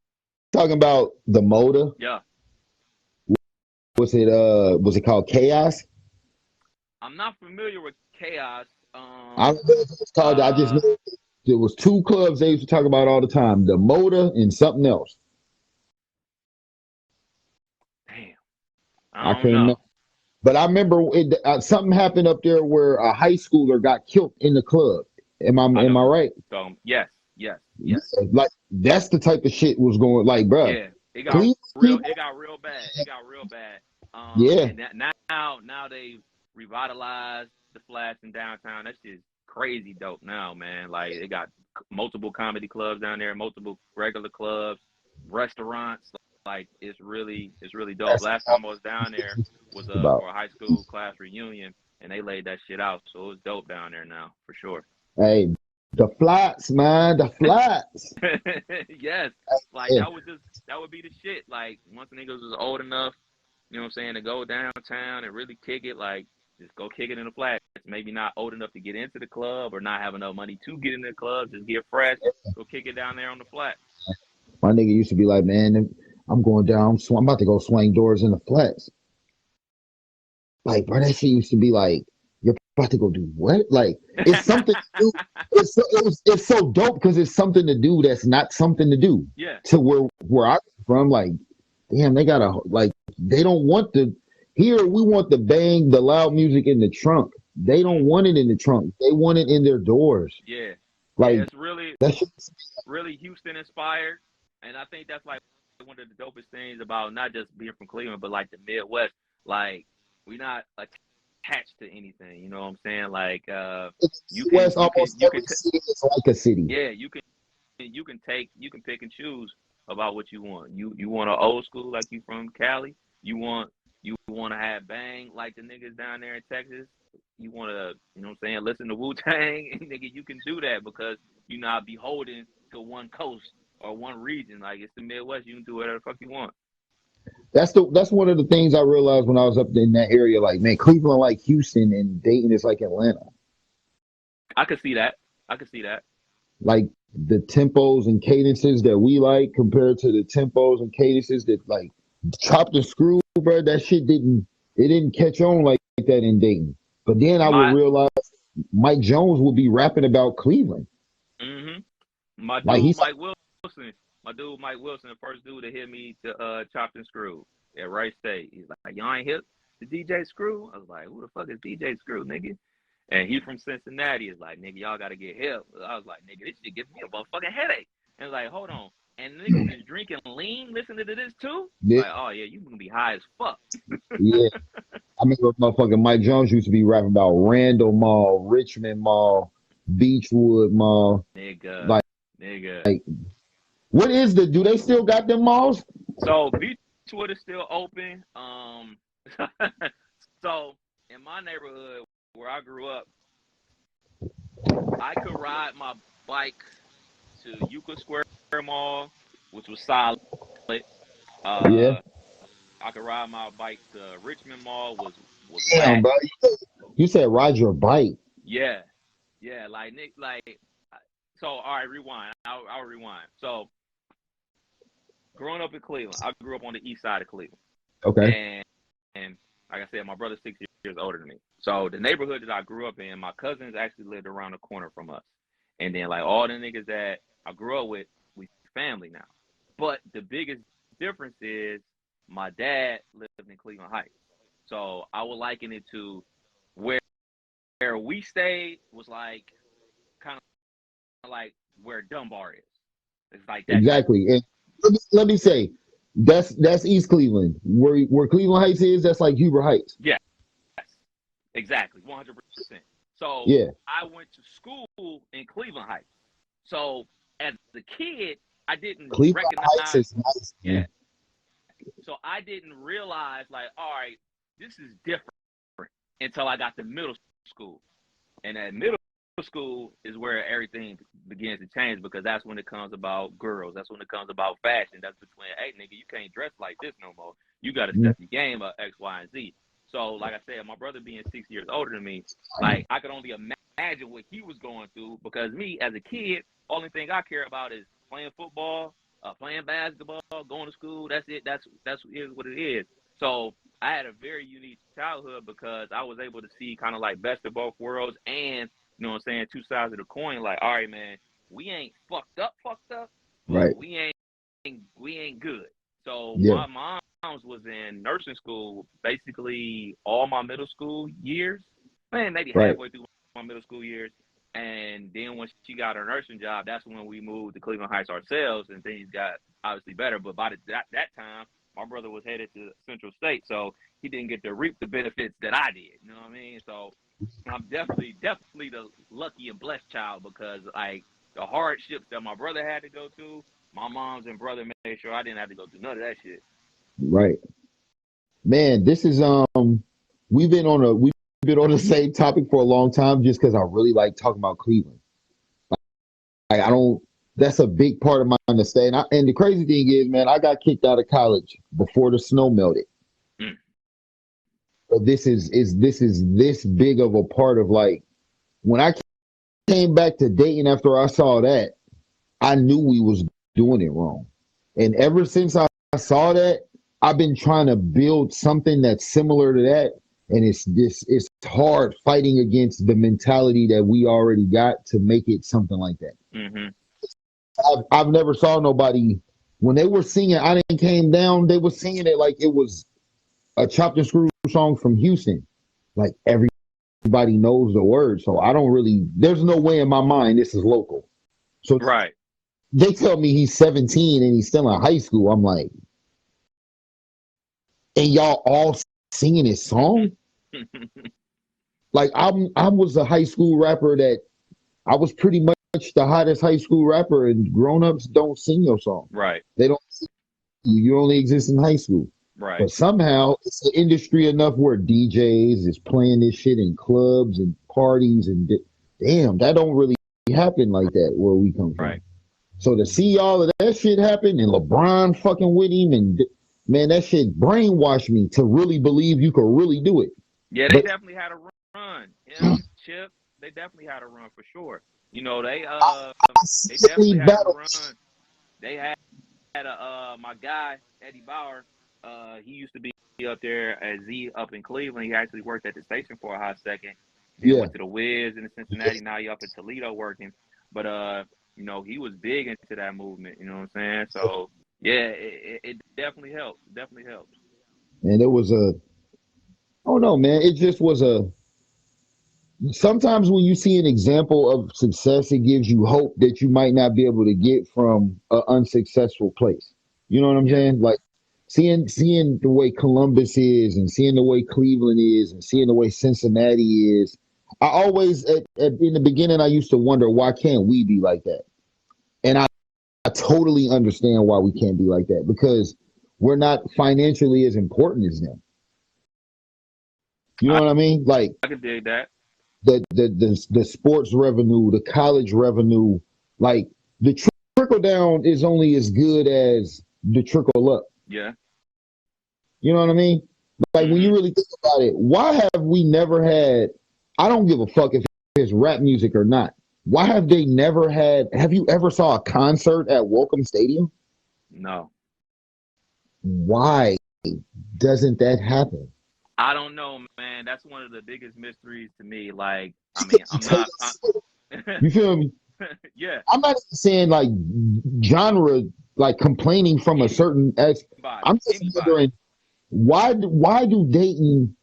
talking about the motor. Yeah. Was it called Chaos? I'm not familiar with Chaos. I don't know if it's called. I just Uh know there was two clubs they used to talk about all the time: the Motor and something else. damn. I I can't don't know. remember, but I remember something happened up there where a high schooler got killed in the club. I Am know I what right? so yes, yes, Yeah, yes. like that's the type of shit was going. Like, bruh, Yeah. Cleveland It people. got real bad. It got real bad. Yeah, And that now they revitalized the flats in downtown. That's just crazy dope now, man. Like they got multiple comedy clubs down there, multiple regular clubs, restaurants. Like it's really dope. that's Last time I was down there was about. for a high school class reunion, and they laid that shit out. So it was dope down there now for sure. Hey, the flats, man, the flats. Yes, like Yeah, that would be the shit. Like once niggas was old enough, you know what I'm saying, to go downtown and really kick it, like just go kick it in the flats. Maybe not old enough to get into the club or not have enough money to get in the club, just get fresh, go kick it down there on the flat. my nigga used to be like, man, I'm going down. So I'm about to go swing doors in the flats. Like, bro, that shit used to be like, you're about to go do what? Like, it's something to do. It's so dope because it's something to do that's not something to do. Yeah. To where I'm from, like, damn, they gotta like they don't want the here we want the bang, the loud music in the trunk. They don't Mm-hmm. want it in the trunk. They want it in their doors. Yeah. Yeah, Like it's really that shit. really Houston inspired, and I think that's like one of the dopest things about not just being from Cleveland, but like the Midwest. Like we're not attached to anything. You know what I'm saying? Like West, almost you every can city is like a city. yeah, you can pick and choose about what you want. You want an old school like you from Cali. You want to have bang like the niggas down there in Texas. You want to, you know what I'm saying, listen to Wu Tang, nigga. You can do that because you're not beholden to one coast or one region. Like it's the Midwest. You can do whatever the fuck you want. That's one of the things I realized when I was up in that area. Like, man, Cleveland like Houston and Dayton is like Atlanta. I could see that. I could see that. Like the tempos and cadences that we like compared to the tempos and cadences that like chopped and screw, bro. That shit didn't catch on like that in Dayton. But then I would My realize Mike Jones would be rapping about Cleveland. hmm my Like dude he's Mike Wilson, the first dude to hit me to chopped and screw at Wright State. He's like, y'all ain't hip to DJ Screw? I was like, who the fuck is DJ Screw, nigga? And he from Cincinnati. Is like, nigga, y'all gotta get hip. I was like, nigga, this shit gives me a motherfucking headache. And it's like, hold on. And niggas is drinking lean, listening to this too? yeah, Like, oh yeah, you gonna be high as fuck. yeah. I remember motherfucking Mike Jones used to be rapping about Randall Mall, Richmond Mall, Beechwood Mall. Nigga, Like, nigga. like what is the do they still got them malls? So Beachwood is still open. So in my neighborhood where I grew up, I could ride my bike to Euclid Square Mall, which was solid. Yeah. Uh, I could ride my bike to Richmond Mall, was Damn, whack. bro. You said ride your bike. Yeah, yeah. Like Nick, like so. All right, rewind. I'll rewind. So growing up in Cleveland, I grew up on the east side of Cleveland, Okay. and like I said, my brother's 6 years older than me. So the neighborhood that I grew up in, my cousins actually lived around the corner from us, and then like all the niggas that I grew up with, we family now. But the biggest difference is my dad lived in Cleveland Heights, so I would liken it to where we stayed was like kind of like where Dunbar is. It's like that type. exactly. And let me say, that's East Cleveland. Where Cleveland Heights is, that's like Huber Heights. Yes, exactly, 100%. So Yeah, I went to school in Cleveland Heights. So as a kid, I didn't Cleveland Heights recognize. is nice, Yeah. man. So I didn't realize like, all right, this is different until I got to middle school. And at middle school is where everything begins to change because that's when it comes about girls. That's when it comes about fashion. That's between, hey, nigga, you can't dress like this no more. You got to Mhm. step your game up X, Y, and Z. So, like I said, my brother being 6 years older than me, like I could only imagine what he was going through because me as a kid, only thing I care about is playing football, playing basketball, going to school. That's it. That's what it is. So I had a very unique childhood because I was able to see kind of like best of both worlds and you know what I'm saying, two sides of the coin. Like, all right, man, we ain't fucked up, Right. but we ain't good. So Yeah. my mom's was in nursing school basically all my middle school years, man, maybe Right. halfway through my middle school years. And then when she got her nursing job, that's when we moved to Cleveland Heights ourselves, and things got obviously better. But by that time, my brother was headed to Central State, so he didn't get to reap the benefits that I did. You know what I mean? So I'm definitely the lucky and blessed child because like the hardships that my brother had to go through, my mom's and brother made sure I didn't have to go through none of that shit. Right. Man, this is we've been on the same topic for a long time just because I really like talking about Cleveland. Like I don't that's a big part of my understanding. And the crazy thing is, man, I got kicked out of college before the snow melted. Mm. So this big of a part of like when I came back to Dayton after I saw that, I knew we was doing it wrong. And ever since I saw that, I've been trying to build something that's similar to that. And it's hard fighting against the mentality that we already got to make it something like that. Mm-hmm. I've never saw nobody when they were singing I Didn't Came Down, they were singing it like it was a chopped and screw song from Houston. Like everybody knows the words. So I don't really there's no way in my mind this is local. So Right. they tell me he's 17 and he's still in high school. I'm like, and y'all all singing his song? Like I was a high school rapper that I was pretty much the hottest high school rapper, and grown-ups don't sing your song. Right. They don't sing you. You only exist in high school. Right. But somehow it's an industry enough where DJs is playing this shit in clubs and parties and damn, that don't really happen like that where we come from. Right. So to see all of that shit happen and LeBron fucking with him and man, that shit brainwashed me to really believe you could really do it. Yeah, they But definitely had a run. Him, Chip, they definitely had a run for sure. You know, I they secretly definitely had a battled. run. They had a my guy Eddie Bauer. He used to be up there at Z up in Cleveland. He actually worked at the station for a hot second. Then Yeah, went to the Wiz in Cincinnati. Now he up in Toledo working. But you know, he was big into that movement. You know what I'm saying? So yeah, it definitely helps. It definitely helps. and it was a. Oh no, man! It just was a. Sometimes when you see an example of success, it gives you hope that you might not be able to get from an unsuccessful place. You know what I'm Yeah. saying? Like seeing the way Columbus is, and seeing the way Cleveland is, and seeing the way Cincinnati is. I always in the beginning I used to wonder why can't we be like that, and I totally understand why we can't be like that because we're not financially as important as them. You know I, what I mean? Like I can dig that. the sports revenue, the college revenue, like the trickle down is only as good as the trickle up. Yeah. You know what I mean? Like when Mm-hmm. you really think about it, why have we never had? I don't give a fuck if it's rap music or not. Why have they never had? Have you ever saw a concert at Welcome Stadium? No. Why doesn't that happen? I don't know, man. That's one of the biggest mysteries to me. Like, I mean, I'm not. You feel me? Yeah. I'm not saying like genre, like complaining from a certain ex. Anybody. I'm just Anybody. wondering why do Dayton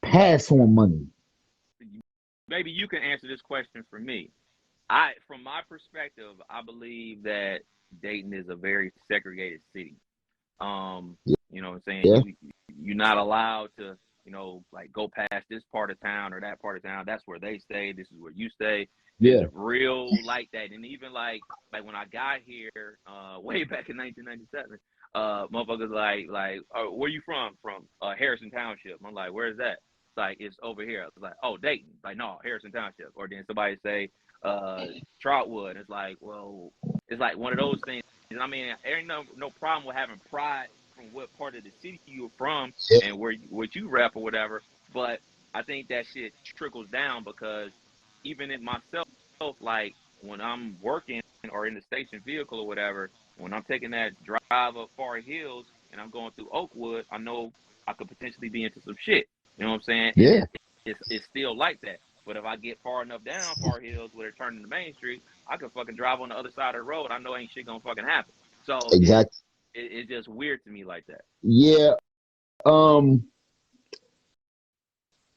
pass on money? Maybe you can answer this question for me. From my perspective, I believe that Dayton is a very segregated city. You know what I'm saying? Yeah. You're not allowed to, like go past this part of town or that part of town. That's where they stay. This is where you stay. It's Yeah. real like that. And even like when I got here, way back in 1997, motherfuckers like, oh, where you from? From Harrison Township. I'm like, where is that? It's like, it's over here. It's like, oh, Dayton. Like, no, Harrison Township. Or then somebody say, Troutwood. It's like, well, it's like one of those things. I mean, there ain't no problem with having pride from what part of the city you're from Yeah. and what you rap or whatever. But I think that shit trickles down because even in myself, like when I'm working or in the station vehicle or whatever, when I'm taking that drive up Far Hills and I'm going through Oakwood, I know I could potentially be into some shit. You know what I'm saying? And Yeah. it's still like that. But if I get far enough down Far Hills where they're turning to Main Street, I could fucking drive on the other side of the road. I know ain't shit gonna fucking happen. So Exactly. it's just weird to me like that. Yeah. Um.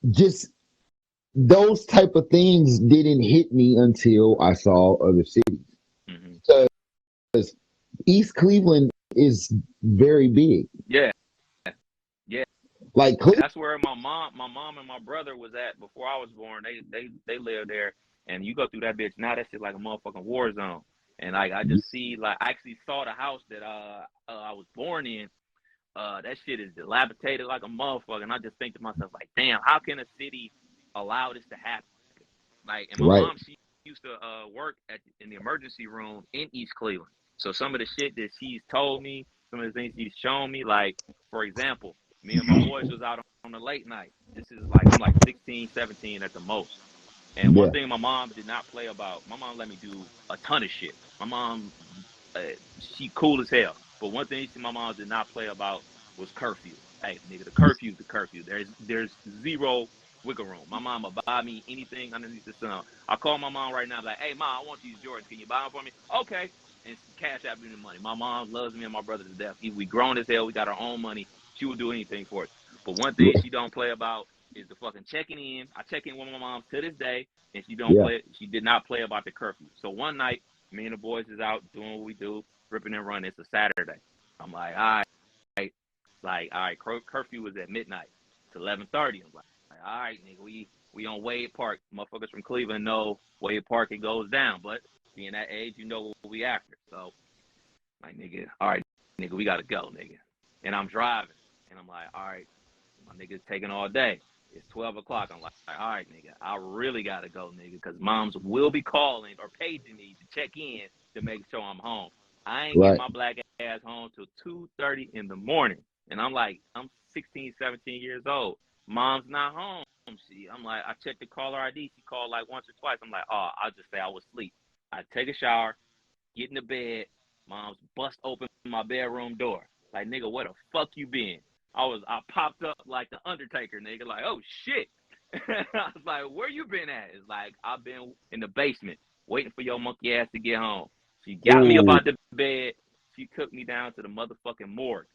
Just those type of things didn't hit me until I saw other cities. Mm-hmm. Because East Cleveland is very big. Yeah, yeah. Like That's where my mom and my brother was at before I was born. They lived there, and you go through that bitch now. That shit like a motherfucking war zone. And like I just see, like I actually saw the house that I was born in. That shit is dilapidated like a motherfucker. And I just think to myself, like, damn, how can a city allow this to happen? Like, and my right. mom, she used to work in the emergency room in East Cleveland. So some of the shit that she's told me, some of the things she's shown me, like, for example, me and my boys was out on a late night. This is like, I'm like 16, 17 at the most. And one Yeah. thing my mom did not play about, my mom let me do a ton of shit. My mom, she cool as hell. But one thing my mom did not play about was curfew. Hey, nigga, the curfew's the curfew. There's zero wiggle room. My mom will buy me anything underneath the sun. I call my mom right now, like, hey, mom, I want these Jordans. Can you buy them for me? Okay. And cash out me the money. My mom loves me and my brother to death. We grown as hell. We got our own money. She will do anything for us. But one thing she don't play about is the fucking checking in. I check in with my mom to this day, and Yeah. she did not play about the curfew. So one night, me and the boys is out doing what we do, ripping and running. It's a Saturday. I'm like, all right. It's like, all right, curfew was at midnight. It's 11:30. I'm like, all right, nigga, we on Wade Park. Motherfuckers from Cleveland know Wade Park, it goes down. But being that age, you know what we after. So, like, nigga, all right, nigga, we gotta go, nigga. And I'm driving, and I'm like, all right, my nigga's taking all day. It's 12 o'clock. I'm like, all right, nigga, I really gotta go, nigga, because moms will be calling or paging me to check in to make sure I'm home. I ain't getting Right. my black ass home till 2:30 in the morning. And I'm like, I'm 16, 17 years old. Mom's not home. I'm like, I checked the caller ID. She called like once or twice. I'm like, oh, I'll just say I was asleep. I take a shower, get in the bed. Mom's bust open my bedroom door. Like, nigga, where the fuck you been? I popped up like the Undertaker, nigga. Like, oh shit. I was like, where you been at? It's like, I've been in the basement waiting for your monkey ass to get home. She got me up Ooh. out the bed. She took me down to the motherfucking morgue.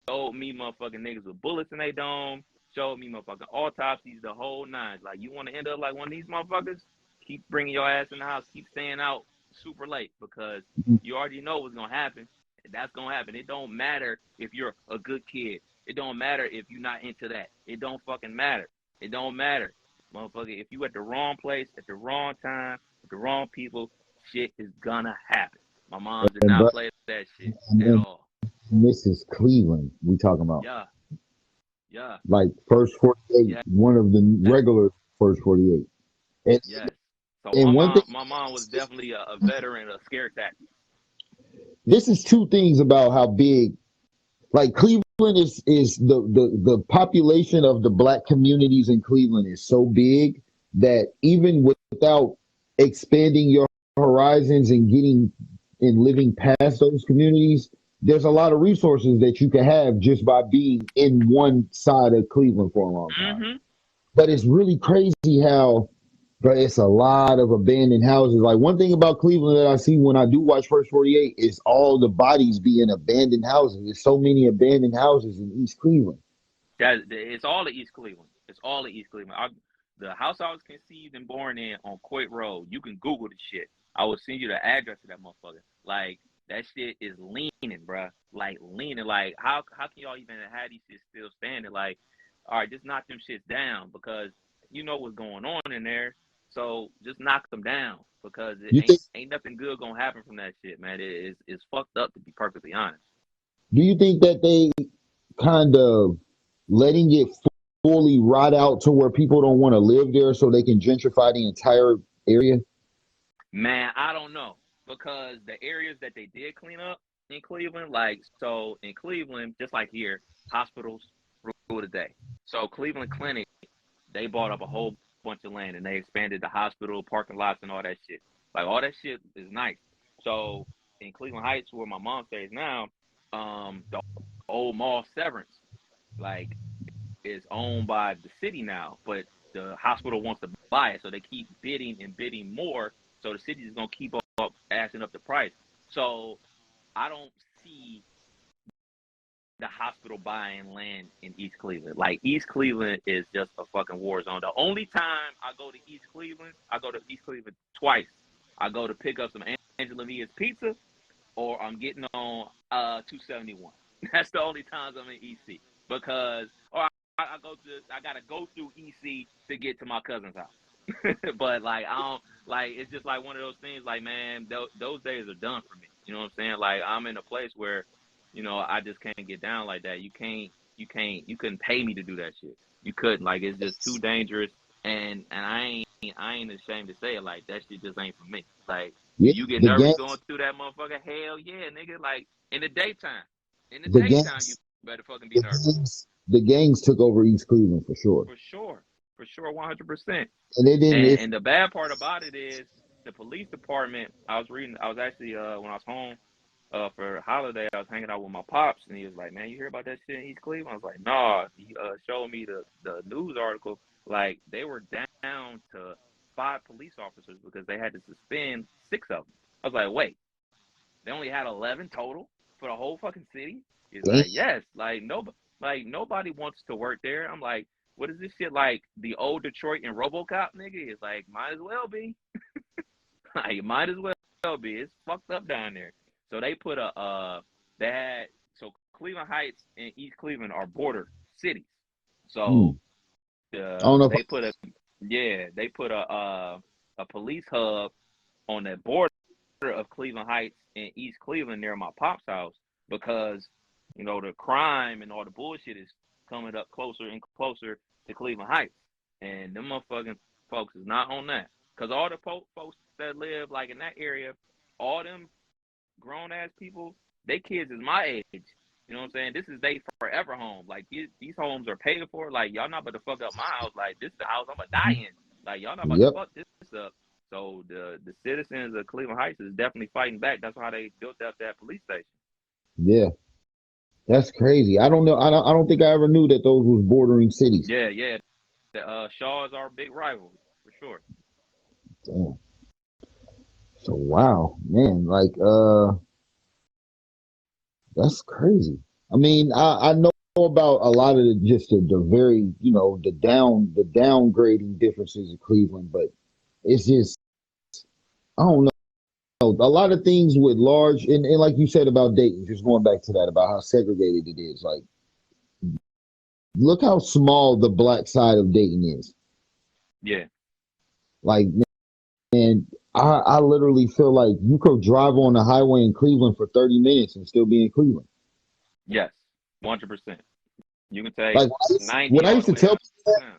Showed me motherfucking niggas with bullets in their dome. Showed me motherfucking autopsies, the whole nine. Like, you want to end up like one of these motherfuckers? Keep bringing your ass in the house. Keep staying out super late because you already know what's going to happen. That's going to happen. It don't matter if you're a good kid. It don't matter if you're not into that. It don't fucking matter. It don't matter. Motherfucker, if you at the wrong place, at the wrong time, with the wrong people, shit is gonna happen. My mom did And not but play that shit at and all. this is Cleveland we talking about. Yeah, yeah, Like first 48, yes, one of the regular first 48. And yes. So and one thing, my mom was definitely a veteran of scare tactics. this is two things about how big, like Cleveland is the population of the black communities in Cleveland is so big that even without expanding your horizons and getting and living past those communities, there's a lot of resources that you can have just by being in one side of Cleveland for a long time. Mm-hmm. But it's really crazy how, but it's a lot of abandoned houses. Like one thing about Cleveland that I see when I do watch First 48 is all the bodies being abandoned houses. There's so many abandoned houses in East Cleveland. It's all of East Cleveland. It's all of East Cleveland. The house I was conceived and born in on Coit Road. You can Google the shit. I will send you the address of that motherfucker. Like that shit is leaning, bruh. Like leaning. Like how can y'all even have these shit still standing? Like, all right, just knock them shits down because you know what's going on in there. So just knock them down because it You think? ain't nothing good gonna happen from that shit, man. It's fucked up to be perfectly honest. Do you think that they kind of letting it fully rot out to where people don't want to live there, so they can gentrify the entire area? Man, I don't know because the areas that they did clean up in Cleveland, like so in Cleveland, just like here, hospitals rule the day. So Cleveland Clinic, they bought up a whole bunch of land and they expanded the hospital, parking lots, and all that shit. Like all that shit is nice. So in Cleveland Heights, where my mom stays now, the old mall Severance, like is owned by the city now, but the hospital wants to buy it, so they keep bidding and bidding more. So the city is gonna keep up asking up the price. So I don't see the hospital buying land in East Cleveland. Like East Cleveland is just a fucking war zone. The only time I go to East Cleveland, I go to East Cleveland twice. I go to pick up some Angela Via's pizza, or I'm getting on 271. That's the only times I'm in EC because, or I gotta go through EC to get to my cousin's house. But like I don't like it's just like one of those things. Like man, those days are done for me. You know what I'm saying? Like I'm in a place where, you know, I just can't get down like that. You couldn't pay me to do that shit. You couldn't. Like it's just too dangerous. And I ain't ashamed to say it. Like that shit just ain't for me. Like do Yeah, you get the nervous gangs, going through that motherfucker? Hell yeah, nigga. Like in the daytime. In the the daytime, you gangs, better fucking be the nervous. the gangs took over East Cleveland for sure, For sure, 100%. and they didn't. And the bad part about it is the police department. I was actually when I was home for a holiday, I was hanging out with my pops, and he was like, "Man, you hear about that shit in East Cleveland?" I was like, "Nah." He showed me the news article. Like they were down to 5 police officers because they had to suspend 6 of them. I was like, "Wait, they only had 11 total for the whole fucking city?" He's Damn, like, "Yes." Like nobody wants to work there. I'm like, "What is this shit like the old Detroit and RoboCop nigga?" It's like, might as well be. Like, might as well be. It's fucked up down there. So they put a they had so Cleveland Heights and East Cleveland are border cities. hmm. So I don't know if they put a they put a police hub on the border of Cleveland Heights and East Cleveland near my pop's house because you know the crime and all the bullshit is coming up closer and closer to Cleveland Heights, and them motherfucking folks is not on that because all the folks that live like in that area, all them grown ass people, they kids is my age. You know what I'm saying? This is they forever home. Like these homes are paid for. Like y'all not about to fuck up my house. Like this is the house I'm gonna die in. Like y'all not about to yep, fuck this up. So the citizens of Cleveland Heights is definitely fighting back. That's why they built up that police station. yeah, that's crazy. I don't know. I don't think I ever knew that those was bordering cities. Yeah, yeah. The Shaw is our big rival for sure. Damn. So wow, man, like that's crazy. I mean, I know about a lot of just the very, the downgrading differences in Cleveland, but it's just I don't know. A lot of things with large and like you said about Dayton, just going back to that about how segregated it is. Like, look how small the black side of Dayton is. Yeah. Like, man, I literally feel like you could drive on the highway in Cleveland for 30 minutes and still be in Cleveland. Yes. 100%. You can take Like, 90 what I all used the to way tell downtown.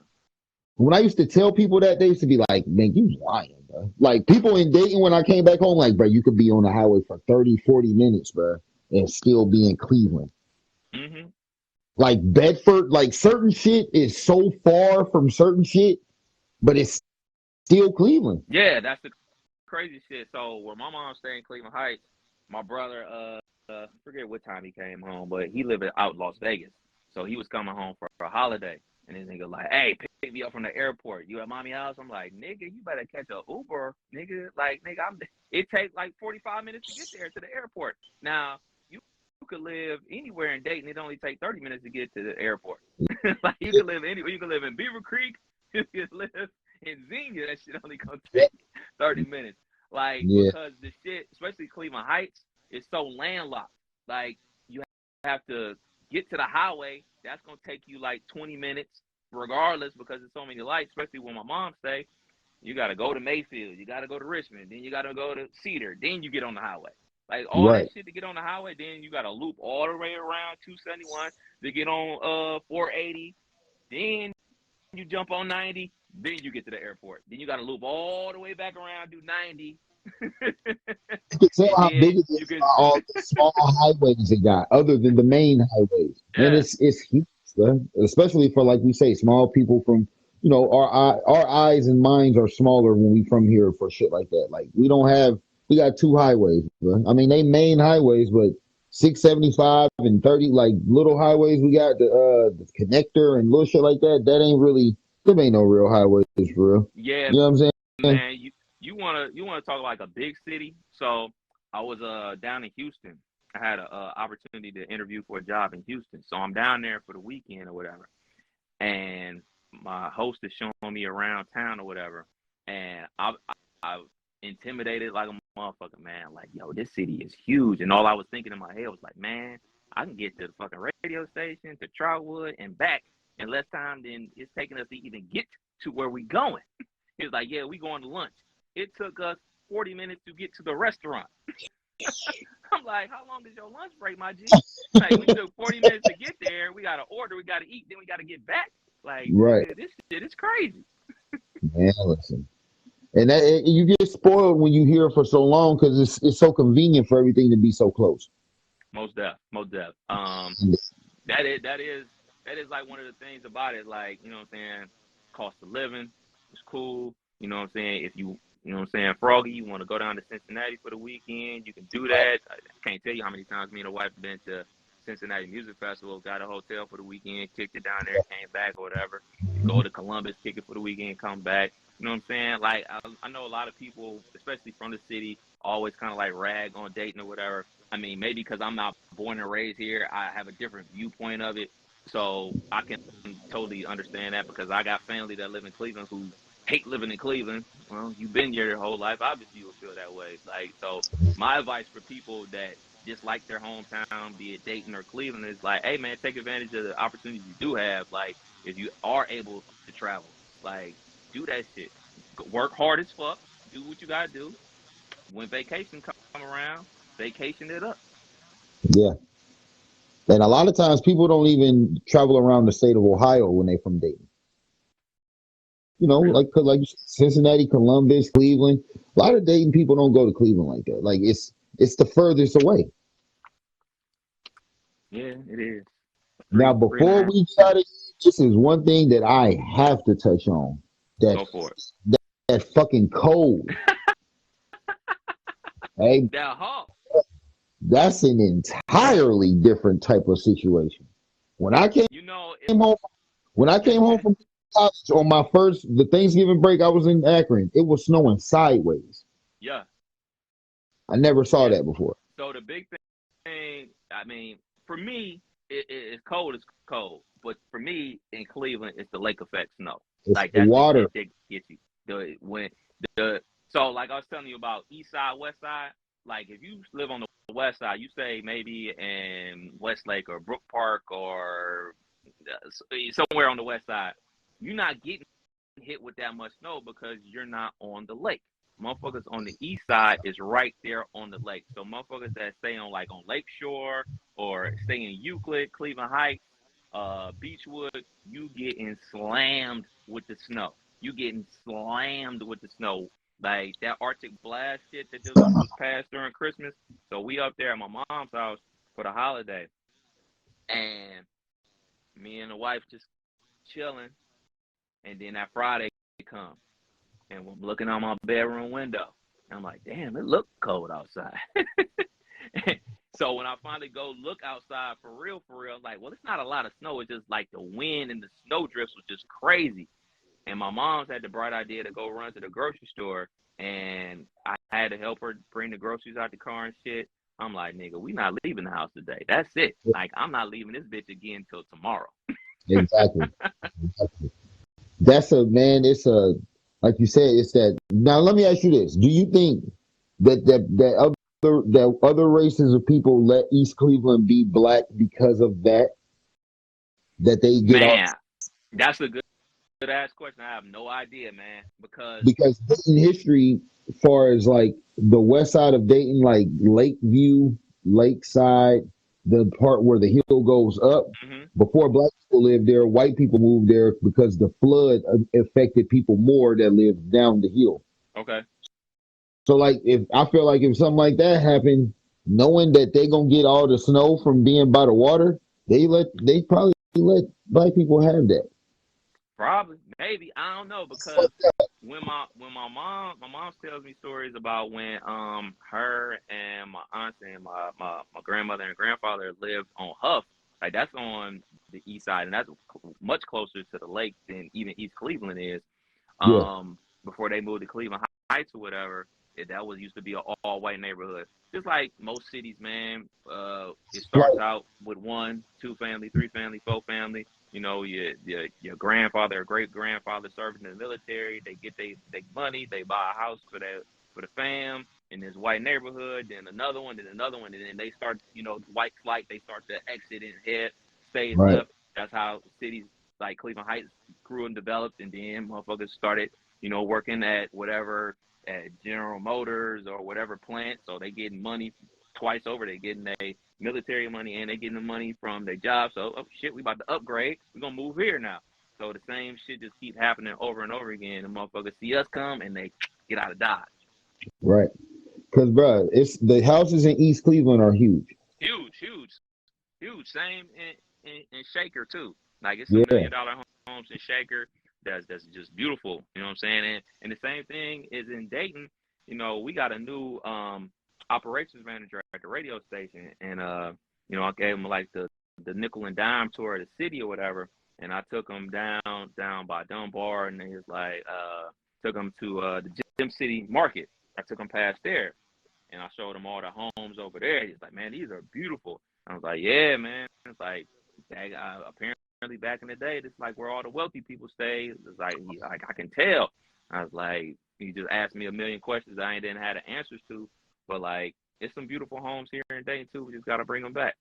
when I used to tell people that, they used to be like, man, you lying, bro. Like, people in Dayton, when I came back home, like, bro, you could be on the highway for 30, 40 minutes, bro, and still be in Cleveland. Mhm. Like, Bedford, like, certain shit is so far from certain shit, but it's still Cleveland. Yeah, that's the crazy shit. So where my mom stayed in Cleveland Heights, my brother forget what time he came home, but he lived out in Las Vegas. So he was coming home for a holiday. And this nigga like, hey, pick me up from the airport. You at mommy house? I'm like, nigga, you better catch a Uber, nigga. Like, nigga, it takes like 45 minutes to get there to the airport. Now, you could live anywhere in Dayton. It only takes 30 minutes to get to the airport. Like you could live anywhere. You could live in Beaver Creek. You could live in Xenia. That shit only gonna take 30 minutes. Like, Yeah. because the shit, especially Cleveland Heights, is so landlocked. Like, you have to get to the highway. That's gonna take you like 20 minutes, regardless, because there's so many lights. Especially when my mom stay, you got to go to Mayfield, you got to go to Richmond, then you got to go to Cedar, then you get on the highway. Like all that Right. shit to get on the highway, then you got to loop all the way around 271 to get on 480. Then you jump on 90, then you get to the airport. Then you got to loop all the way back around, do 90. You can tell And how then big it you is by can all the small highways it got, other than the main highways. Man, yeah. it's huge, man. Especially for like we say, small people from our eyes and minds are smaller when we from here for shit like that. Like we got two highways, bro. I mean they main highways, but 675 and 30 like little highways we got the connector and little shit like that. That ain't really them ain't no real highways for real. Yeah, You know what I'm saying? man, you wanna talk like a big city. So I was down in Houston. I had a opportunity to interview for a job in Houston. So I'm down there for the weekend or whatever. And my host is showing me around town or whatever. And I intimidated like a motherfucker, man. Like, yo, this city is huge. And all I was thinking in my head was like, man, I can get to the fucking radio station, to Trotwood and back in less time than it's taking us to even get to where we going. He was like, yeah, we going to lunch. It took us 40 minutes to get to the restaurant. I'm like, how long is your lunch break, my G? Like, we took 40 minutes to get there. We got to order, we got to eat, then we got to get back. Like, Right. nigga, this shit is crazy. Man, listen. And you get spoiled when you hear it for so long because it's so convenient for everything to be so close. Most deaf. That is like one of the things about it. Like, you know what I'm saying? Cost of living is cool. You know what I'm saying? If you know what I'm saying, Froggy, you want to go down to Cincinnati for the weekend, you can do that. I can't tell you how many times me and the wife have been to Cincinnati Music Festival, got a hotel for the weekend, kicked it down there, came back or whatever. You go to Columbus, kick it for the weekend, come back. You know what I'm saying? Like, I know a lot of people, especially from the city, always kind of like rag on Dayton or whatever. I mean, maybe because I'm not born and raised here, I have a different viewpoint of it. So I can totally understand that because I got family that live in Cleveland who hate living in Cleveland. Well, you've been here your whole life. Obviously, you will feel that way. Like, so my advice for people that dislike their hometown, be it Dayton or Cleveland, is like, hey, man, take advantage of the opportunities you do have. Like, if you are able to travel, like, do that shit. Work hard as fuck. Do what you got to do. When vacation come around, vacation it up. Yeah. And a lot of times people don't even travel around the state of Ohio when they from Dayton. You know, Really? like Cincinnati, Columbus, Cleveland. A lot of Dayton people don't go to Cleveland like that. Like it's the furthest away. Yeah, it is. Now, Three and a before half. we get this is one thing that I have to touch on. That Go for it. that fucking cold. Hey, That hawk. that's an entirely different type of situation. When I came You know, home, when I came home from college on the Thanksgiving break, I was in Akron. It was snowing sideways. yeah, I never saw yeah. that before. So the big thing, I mean, for me, it's cold. It's cold, but for me in Cleveland, it's the lake effect snow. It's Like the that's the water. shit that gets you. The when the so like I was telling you about East Side, West Side. Like if you live on the West Side, you say maybe in Westlake or Brook Park or somewhere on the West Side, you're not getting hit with that much snow because you're not on the lake. Motherfuckers on the east side is right there on the lake. So motherfuckers that stay on like on Lakeshore or stay in Euclid, Cleveland Heights, Beechwood, you getting slammed with the snow. You getting slammed with the snow. Like that Arctic blast shit that just was passed during Christmas. So we up there at my mom's house for the holiday. And me and the wife just chilling. And then that Friday comes. And I'm looking out my bedroom window. I'm like, damn, it look cold outside. So when I finally go look outside for real, I'm like, well, it's not a lot of snow. It's just like the wind and the snow drifts was just crazy. And my mom's had the bright idea to go run to the grocery store. And I had to help her bring the groceries out the car and shit. I'm like, nigga, we not leaving the house today. That's it. Like, I'm not leaving this bitch again till tomorrow. Exactly. Exactly. That's a man. It's a like you said. It's that. Now let me ask you this: do you think that other races of people let East Cleveland be black because of that they get all Man, that's a good ass question. I have no idea, man, because because Dayton history, as far as like the west side of Dayton, like Lakeview, Lakeside, the part where the hill goes up. hmm Before black people lived there, white people moved there because the flood affected people more that lived down the hill. okay, So like if I feel like if something like that happened, knowing that they gonna get all the snow from being by the water, they probably let black people have that. probably, maybe, I don't know, because when my mom tells me stories about when her and my aunt and my grandmother and grandfather lived on Huff, like that's on the east side, and that's much closer to the lake than even East Cleveland is. Yeah, Before they moved to Cleveland Heights or whatever, that was used to be an all white neighborhood. Just like most cities, man. It starts right, out with one, two family, three family, four family. You know, your grandfather or great grandfather serving in the military. They get they money. They buy a house for the fam in this white neighborhood. Then another one, and then they start. You know, white flight. They start to exit and head stage right, left. That's how cities like Cleveland Heights grew and developed, and then motherfuckers started, you know, working at whatever, at General Motors or whatever plant. So they getting money twice over. They getting their military money and they getting the money from their job. So, oh shit, we about to upgrade. We're gonna move here now. So the same shit just keep happening over and over again. The motherfuckers see us come and they get out of Dodge. right. Because, bro, it's the houses in East Cleveland are huge. Huge, huge, huge. Same in Shaker too. Like it's some Yeah, $1 million homes in Shaker. That's just beautiful. You know what I'm saying? And the same thing is in Dayton. You know, we got a new operations manager at the radio station, and you know, I gave him like the nickel and dime tour of the city or whatever, and I took him down by Dunbar, and he was like took him to the Gym City Market. I took him past there, and I showed him all the homes over there. He's like, man, these are beautiful. I was like, yeah, man. It's like, apparently back in the day, this is like where all the wealthy people stay. It's like I can tell. I was like, he just asked me a million questions I ain't didn't have the answers to, but like, it's some beautiful homes here in Dayton too. We just gotta bring them back.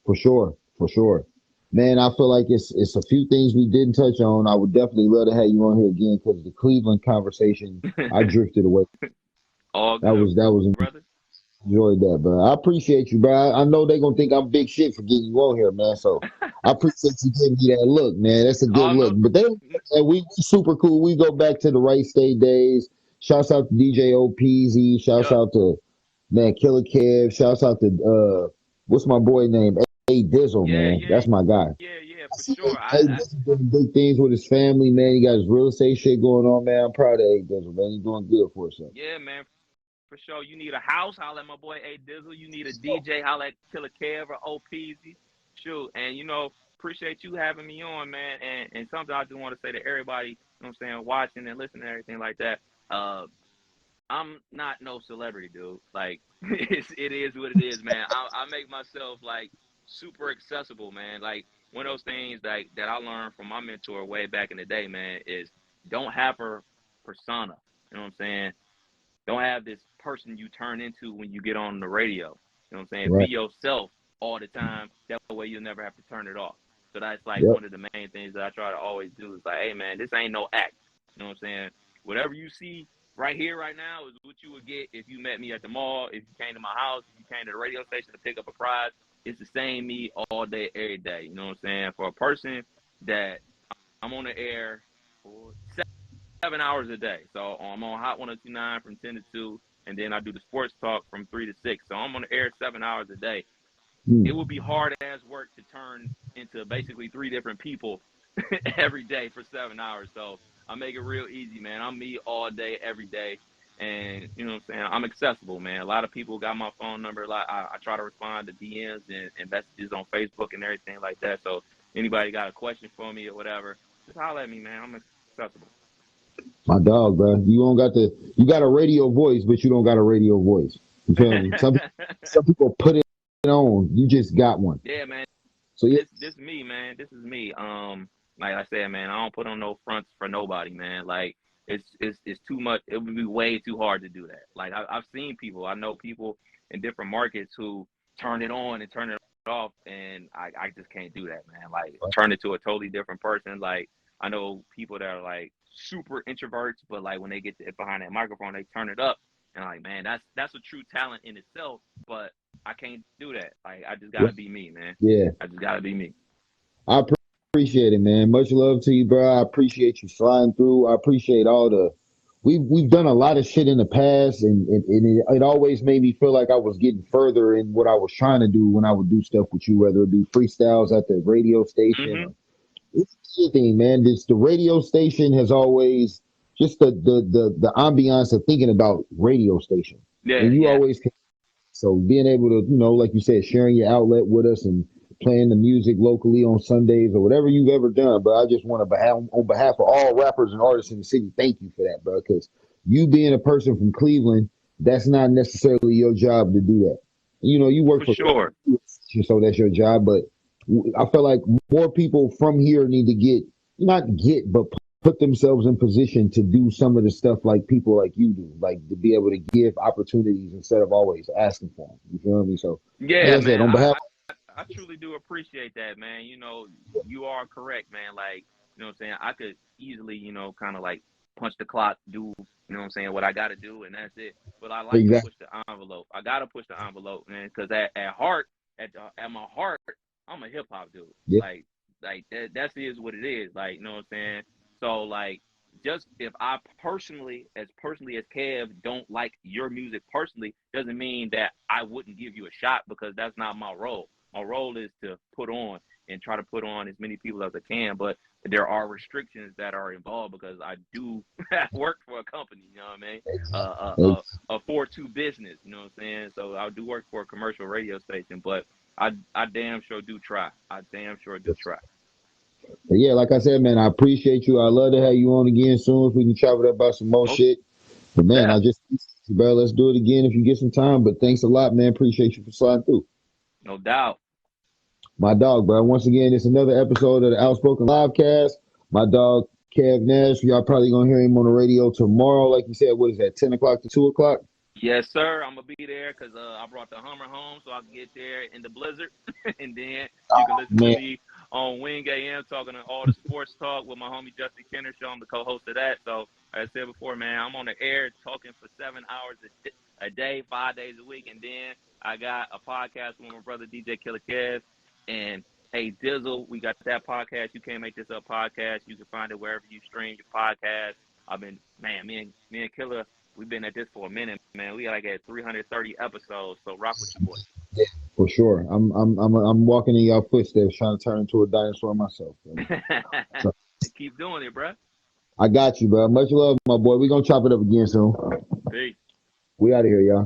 for sure, for sure. Man, I feel like it's a few things we didn't touch on. I would definitely love to have you on here again because the Cleveland conversation, I drifted away. All That good, was that was brother. enjoyed that, bro. I appreciate you, bro. I know they gonna think I'm big shit for getting you on here, man. So I appreciate you giving me that look, man. That's a good Oh look. no, But and we super cool. We go back to the Right State days. Shouts out to DJ OPZ. Shouts yep, out to man Killer Kev. Shouts out to what's my boy name? A Dizzle, yeah, man. yeah, That's my guy. yeah, I for see sure. A Dizzle doing big things with his family, man. He got his real estate shit going on, man. I'm proud of A Dizzle, man. He's doing good for himself. Yeah, man, for sure. You need a house, holla at my boy A Dizzle. You need a DJ, holla at Killer Kev or OPZ. Shoot. And you know, appreciate you having me on, man. And something I just want to say to everybody, you know what I'm saying, watching and listening and everything like that. Uh I'm not no celebrity, dude. Like it is what it is, man. I make myself like super accessible, man. Like one of those things that I learned from my mentor way back in the day, man, is don't have a persona. You know what I'm saying? Don't have this person you turn into when you get on the radio. You know what I'm saying? Be Right. yourself all the time. That way you'll never have to turn it off. So that's like Yep. one of the main things that I try to always do is like, hey man, this ain't no act. You know what I'm saying? Whatever you see right here, right now is what you would get if you met me at the mall, if you came to my house, if you came to the radio station to pick up a prize. It's the same me all day, every day. You know what I'm saying? For a person that I'm on the air for 7 hours a day. So I'm on Hot 1029 from 10 to 2, and then I do the sports talk from 3 to 6. So I'm on the air 7 hours a day. It would Mm. be hard as work to turn into basically three different people every day for 7 hours. So I make it real easy, man. I'm me all day, every day. And you know what I'm saying? I'm accessible, man. A lot of people got my phone number. Like I try to respond to DMs and messages on Facebook and everything like that. So anybody got a question for me or whatever, just holler at me, man. I'm accessible. My dog, bro. You got a radio voice, but you don't got a radio voice. You feel me? Some people put it on. You just got one. Yeah, man. So yeah, This me, man. This is me. Like I said, man, I don't put on no fronts for nobody, man. Like it's too much. It would be way too hard to do that. Like I've seen people, I know people in different markets who turn it on and turn it off, and I just can't do that, man. Like turn it to a totally different person. Like I know people that are like super introverts, but like when they get behind that microphone, they turn it up, and like, man, that's a true talent in itself. But I can't do that. Like I just gotta be me, man. Yeah. I just gotta be me. I appreciate it, man. Much love to you, bro. I appreciate you sliding through. I appreciate all the we've done a lot of shit in the past, and it always made me feel like I was getting further in what I was trying to do when I would do stuff with you, whether it be freestyles at the radio station Hmm. or it's anything, man. This the radio station has always just the ambiance of thinking about radio station, Yeah, and you yeah, always so being able to, like you said, sharing your outlet with us and playing the music locally on Sundays or whatever you've ever done, bro. I just want to, on behalf of all rappers and artists in the city, thank you for that, bro. Because you being a person from Cleveland, that's not necessarily your job to do that. You work for for, sure. so that's your job. But I feel like more people from here need to not get, but put themselves in position to do some of the stuff like people like you do, like to be able to give opportunities instead of always asking for them. You feel me? So, like Yeah, I said, man. on behalf, I truly do appreciate that, man. You know, you are correct, man. Like, you know what I'm saying? I could easily, kind of like punch the clock, do, what I'm saying, what I got to do, and that's it. But I like to exactly, push the envelope. I got to push the envelope, man, because at heart, at my heart, I'm a hip hop dude. yeah, Like that is what it is. Like, you know what I'm saying? So, like, just if I personally as Kev don't like your music personally, doesn't mean that I wouldn't give you a shot, because that's not my role. My role is to put on and try to put on as many people as I can, but there are restrictions that are involved because I do work for a company, you know what I mean? A 4-2 business, you know what I'm saying? So I do work for a commercial radio station, but I damn sure do try. I damn sure do try. but yeah, like I said, man, I appreciate you. I love to have you on again soon if we can chop it up about some more Most shit. But man, def, bro, let's do it again if you get some time. But thanks a lot, man. Appreciate you for sliding through. no doubt. My dog, bro. Once again, it's another episode of the Outspoken Livecast. My dog, Kev Nash. Y'all probably gonna hear him on the radio tomorrow. Like you said, what is that, 10 o'clock to 2 o'clock? Yes, sir. I'm gonna be there because I brought the Hummer home so I can get there in the blizzard, and then you can listen to Man, me on Wing AM talking to all the sports talk with my homie Justin Kenner. Show, I'm the co-host of that. So, like I said before, man, I'm on the air talking for 7 hours a day, 5 days a week, and then I got a podcast with my brother DJ Killer Kev and Hey Dizzle. We got that podcast. You Can't Make This Up podcast. You can find it wherever you stream your podcast. I've been, man, me and Killer. We've been at this for a minute, man. We like at 330 episodes, so rock with your boy. for sure. I'm walking in y'all footsteps trying to turn into a dinosaur myself. Bro. So Keep doing it, bro. I got you, bro. Much love, my boy. We're gonna chop it up again soon. Peace. We out of here, y'all.